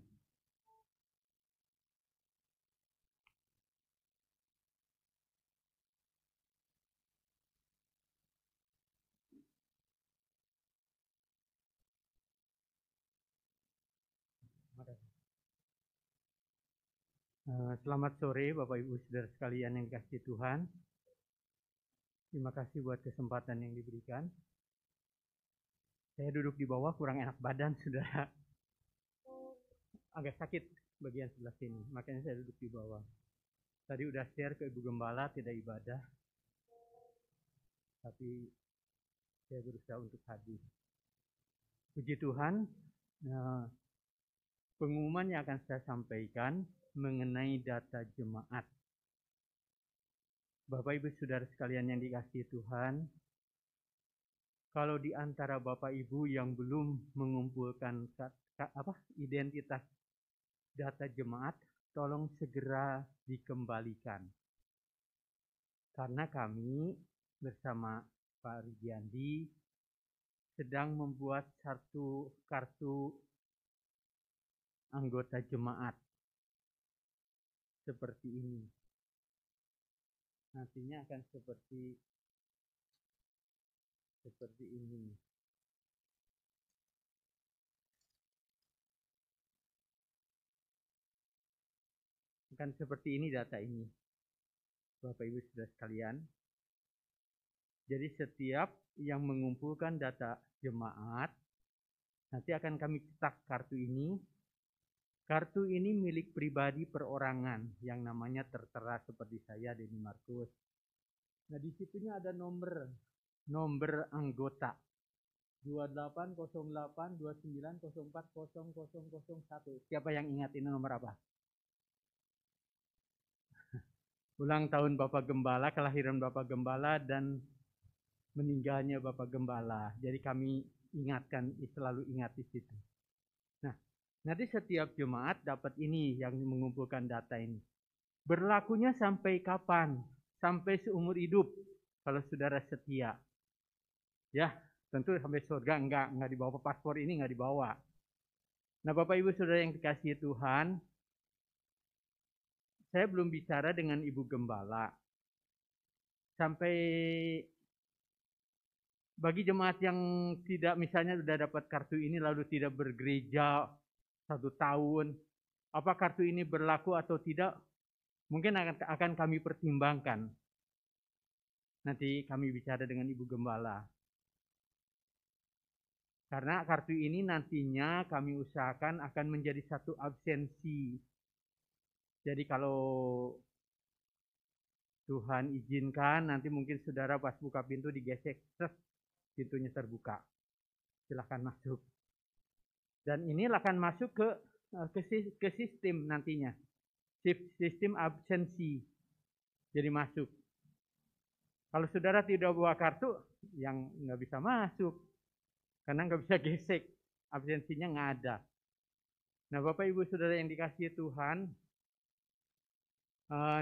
Selamat sore Bapak Ibu Saudara sekalian yang dikasihi Tuhan. Terima kasih buat kesempatan yang diberikan. Saya duduk di bawah kurang enak badan, Saudara. agak sakit bagian sebelah sini, makanya saya duduk di bawah. Tadi udah share ke Ibu Gembala tidak ibadah, tapi saya berusaha untuk hadir. Puji Tuhan, pengumuman yang akan saya sampaikan mengenai data jemaat. Bapak Ibu Saudara sekalian yang dikasihi Tuhan, kalau di antara Bapak Ibu yang belum mengumpulkan identitas data jemaat, tolong segera dikembalikan. Karena kami bersama Pak Rudiandi sedang membuat satu kartu anggota jemaat seperti ini. Nantinya akan seperti ini. Akan seperti ini data ini, Bapak Ibu Saudara sekalian. Jadi setiap yang mengumpulkan data jemaat, nanti akan kami cetak kartu ini. Kartu ini milik pribadi perorangan yang namanya tertera seperti saya, Denny Markus. Nah, di situnya ada nomor anggota 280829040001. Siapa yang ingat ini nomor apa? Ulang tahun Bapak Gembala, kelahiran Bapak Gembala, dan meninggalnya Bapak Gembala. Jadi kami ingatkan, selalu ingat di situ. Nah, nanti setiap jemaat dapat ini yang mengumpulkan data ini. Berlakunya sampai kapan? Sampai seumur hidup kalau saudara setia. Ya, tentu sampai surga enggak dibawa, paspor ini enggak dibawa. Nah, Bapak Ibu Saudara yang dikasihi Tuhan, saya belum bicara dengan Ibu Gembala. Sampai bagi jemaat yang tidak, misalnya sudah dapat kartu ini lalu tidak bergereja 1 tahun, apa kartu ini berlaku atau tidak? Mungkin akan kami pertimbangkan. Nanti kami bicara dengan Ibu Gembala. Karena kartu ini nantinya kami usahakan akan menjadi satu absensi. Jadi kalau Tuhan izinkan, nanti mungkin saudara pas buka pintu digesek, pintunya terbuka. Silahkan masuk. Dan ini akan masuk ke sistem nantinya. Sistem absensi. Jadi masuk. Kalau saudara tidak bawa kartu, yang nggak bisa masuk. Karena nggak bisa gesek. Absensinya nggak ada. Nah, Bapak Ibu Saudara yang dikasihi Tuhan,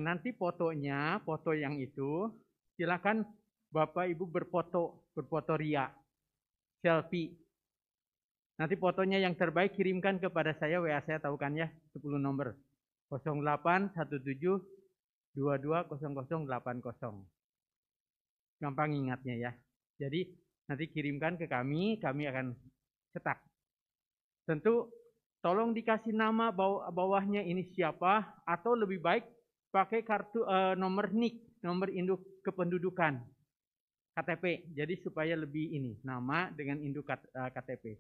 nanti foto yang itu, silakan Bapak Ibu berfoto ria, selfie. Nanti fotonya yang terbaik kirimkan kepada saya, WA saya tahu kan ya, 10 nomor 0817220080. Gampang ingatnya ya. Jadi nanti kirimkan ke kami akan cetak. Tentu tolong dikasih nama bawahnya ini siapa, atau lebih baik pakai kartu nomor NIK, nomor induk kependudukan, KTP. Jadi supaya lebih ini, nama dengan induk KTP.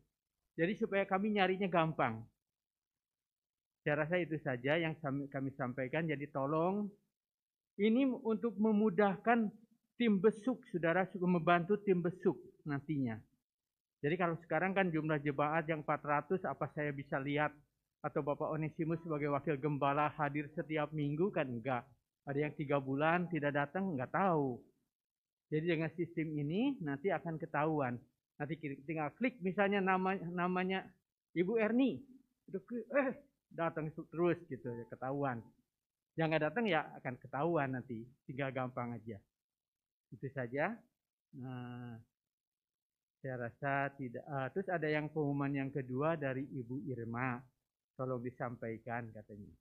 Jadi supaya kami nyarinya gampang. Saya rasa itu saja yang kami sampaikan. Jadi tolong, ini untuk memudahkan tim besuk, saudara, membantu tim besuk nantinya. Jadi kalau sekarang kan jumlah jemaat yang 400, apa saya bisa lihat, atau Bapak Onesimus sebagai wakil gembala hadir setiap minggu kan enggak. Ada yang 3 bulan tidak datang, enggak tahu. Jadi dengan sistem ini nanti akan ketahuan. Nanti tinggal klik misalnya namanya Ibu Erni, datang terus gitu ya, ketahuan. Yang enggak datang ya akan ketahuan nanti, tinggal gampang aja. Itu saja. Nah, saya rasa tidak. Terus ada yang pengumuman yang kedua dari Ibu Irma, tolong disampaikan katanya.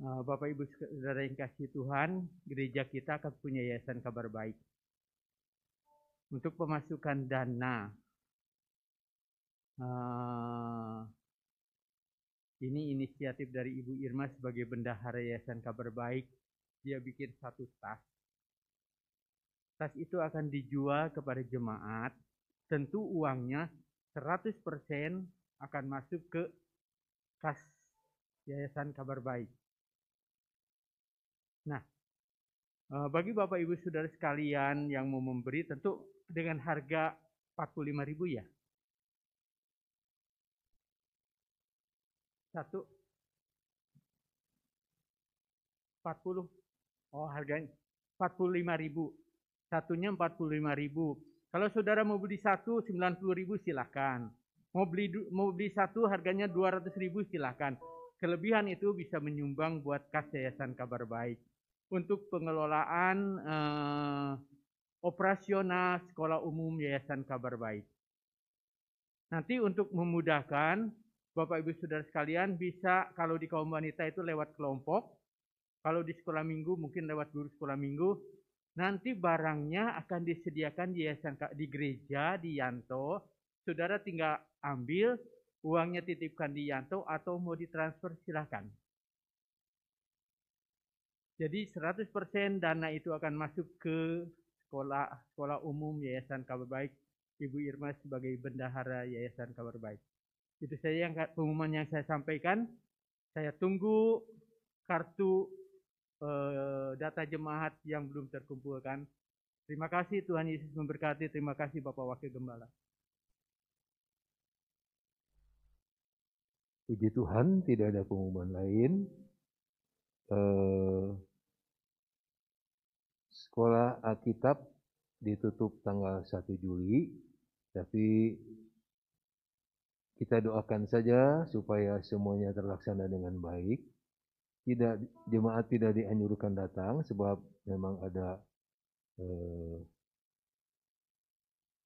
Bapak Ibu Saudara yang kasih Tuhan, gereja kita akan punya yayasan kabar baik. Untuk pemasukan dana, ini inisiatif dari Ibu Irma sebagai bendahara yayasan kabar baik. Dia bikin satu tas. Tas itu akan dijual kepada jemaat. Tentu uangnya 100% akan masuk ke kas Yayasan Kabar Baik. Nah, bagi Bapak Ibu Saudara sekalian yang mau memberi tentu dengan harga 45.000 ya. Satu 40. Oh, harganya 45.000. Satunya 45.000. Kalau saudara mau beli satu 90.000 silahkan. Mau beli satu harganya 200.000 silahkan. Kelebihan itu bisa menyumbang buat kas Yayasan Kabar Baik untuk pengelolaan operasional sekolah umum Yayasan Kabar Baik. Nanti untuk memudahkan Bapak Ibu Saudara sekalian bisa kalau di kaum wanita itu lewat kelompok, kalau di sekolah minggu mungkin lewat guru sekolah minggu. Nanti barangnya akan disediakan di gereja di Yanto. Saudara tinggal ambil, uangnya titipkan di Yanto atau mau ditransfer silahkan. Jadi 100% dana itu akan masuk ke sekolah umum Yayasan Kabar Baik. Ibu Irma sebagai bendahara Yayasan Kabar Baik. Itu saja pengumuman yang saya sampaikan. Saya tunggu kartu data jemaat yang belum terkumpulkan. Terima kasih, Tuhan Yesus memberkati. Terima kasih Bapak Wakil Gembala. Puji Tuhan, tidak ada pengumuman lain. Sekolah Alkitab ditutup tanggal 1 Juli, tapi kita doakan saja supaya semuanya terlaksana dengan baik. Jemaat tidak dianjurkan datang sebab memang ada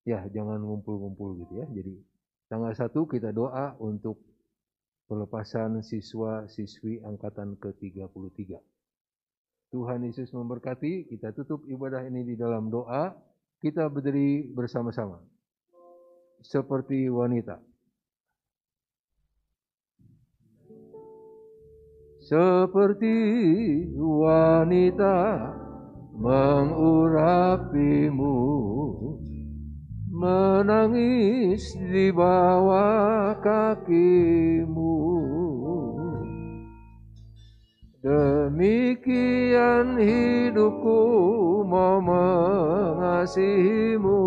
jangan ngumpul-ngumpul gitu ya. Jadi tanggal 1 kita doa untuk pelepasan siswa-siswi angkatan ke-33. Tuhan Yesus memberkati. Kita tutup ibadah ini di dalam doa. Kita berdiri bersama-sama seperti wanita. Seperti wanita mengurapimu, menangis di bawah kakimu. Demikian hidupku mau mengasihimu.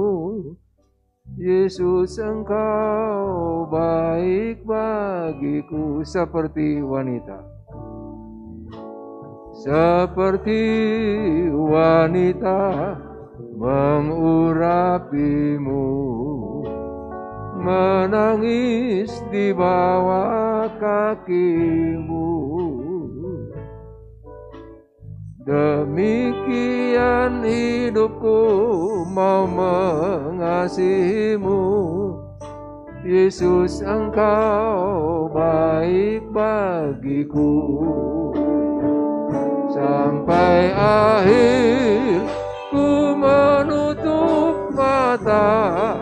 Yesus, Engkau baik bagiku. Seperti wanita. Seperti wanita mengurapimu, menangis di bawah kakimu. Demikian hidupku mau mengasihimu. Yesus, Engkau baik bagiku. Sampai akhir ku menutup mata,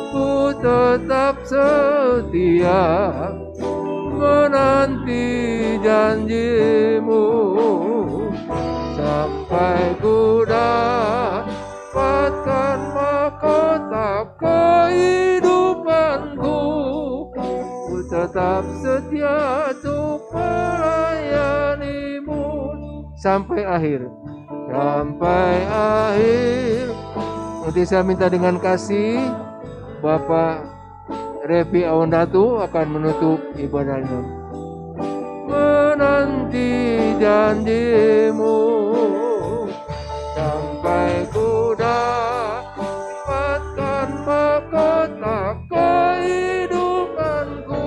ku tetap setia menanti janjimu. Sampai ku dapatkan mahkota kehidupanku, ku tetap setia untuk melayanimu. Sampai akhir. Nanti saya minta dengan kasih Bapak Revi Awandatu akan menutup ibadahnya. Menanti janjimu sampai ku dapatkan mahkota kehidupanku,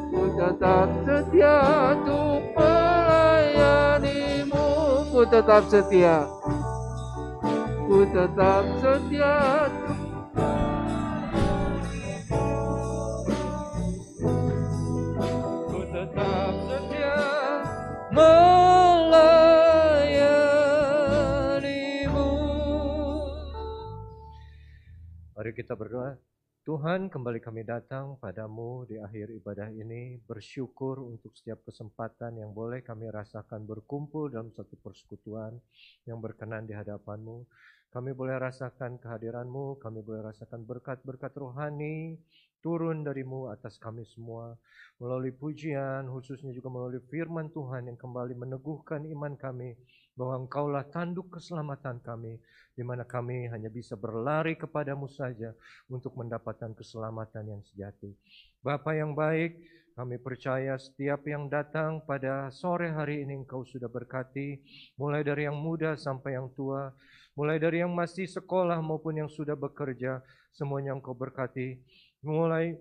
ku tetap setia untuk melayanimu. Ku tetap setia, ku tetap setia. Ku tetap setia melayanimu. Mari kita berdoa. Tuhan, kembali kami datang padamu di akhir ibadah ini, bersyukur untuk setiap kesempatan yang boleh kami rasakan berkumpul dalam satu persekutuan yang berkenan di hadapan-Mu. Kami boleh rasakan kehadiran-Mu, kami boleh rasakan berkat-berkat rohani, turun dari-Mu atas kami semua, melalui pujian, khususnya juga melalui firman Tuhan yang kembali meneguhkan iman kami, bahwa Engkaulah tanduk keselamatan kami, di mana kami hanya bisa berlari kepadamu saja untuk mendapatkan keselamatan yang sejati. Bapa yang baik, kami percaya setiap yang datang pada sore hari ini Engkau sudah berkati, mulai dari yang muda sampai yang tua, mulai dari yang masih sekolah maupun yang sudah bekerja, semuanya Engkau berkati. Mulai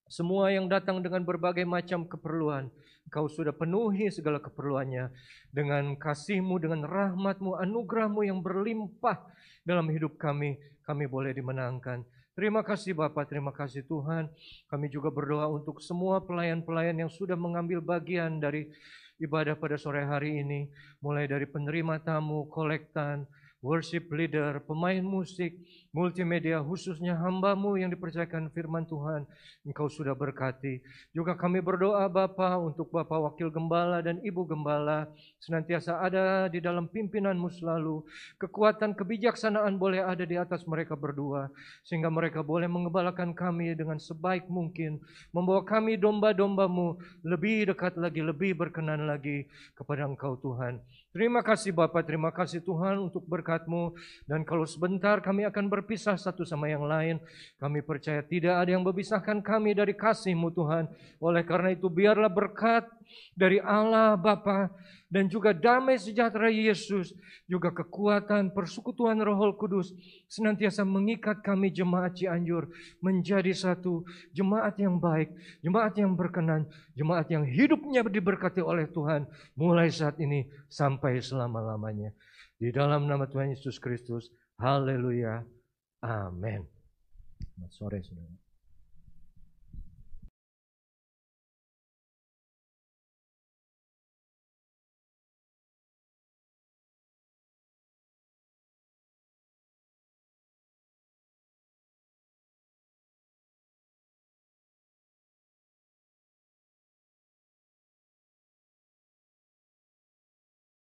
semua yang datang dengan berbagai macam keperluan, Engkau sudah penuhi segala keperluannya dengan kasih-Mu, dengan rahmat-Mu, anugerah-Mu yang berlimpah dalam hidup kami. Kami boleh dimenangkan. Terima kasih Bapa, terima kasih Tuhan. Kami juga berdoa untuk semua pelayan-pelayan yang sudah mengambil bagian dari ibadah pada sore hari ini, mulai dari penerima tamu, kolektan, worship leader, pemain musik, multimedia, khususnya hamba-Mu yang dipercayakan firman Tuhan, Engkau sudah berkati. Juga kami berdoa Bapa untuk Bapak Wakil Gembala dan Ibu Gembala, senantiasa ada di dalam pimpinan-Mu selalu. Kekuatan kebijaksanaan boleh ada di atas mereka berdua, sehingga mereka boleh mengembalakan kami dengan sebaik mungkin, membawa kami domba-domba-Mu lebih dekat lagi, lebih berkenan lagi kepada Engkau Tuhan. Terima kasih Bapa, terima kasih Tuhan untuk berkat-Mu. Dan kalau sebentar kami akan berpisah satu sama yang lain, kami percaya tidak ada yang memisahkan kami dari kasih-Mu Tuhan. Oleh karena itu biarlah berkat dari Allah Bapa dan juga damai sejahtera Yesus, juga kekuatan persekutuan Roh Kudus senantiasa mengikat kami jemaat Cianjur menjadi satu jemaat yang baik, jemaat yang berkenan, jemaat yang hidupnya diberkati oleh Tuhan mulai saat ini sampai selama-lamanya. Di dalam nama Tuhan Yesus Kristus, haleluya, amin. Selamat sore saudara.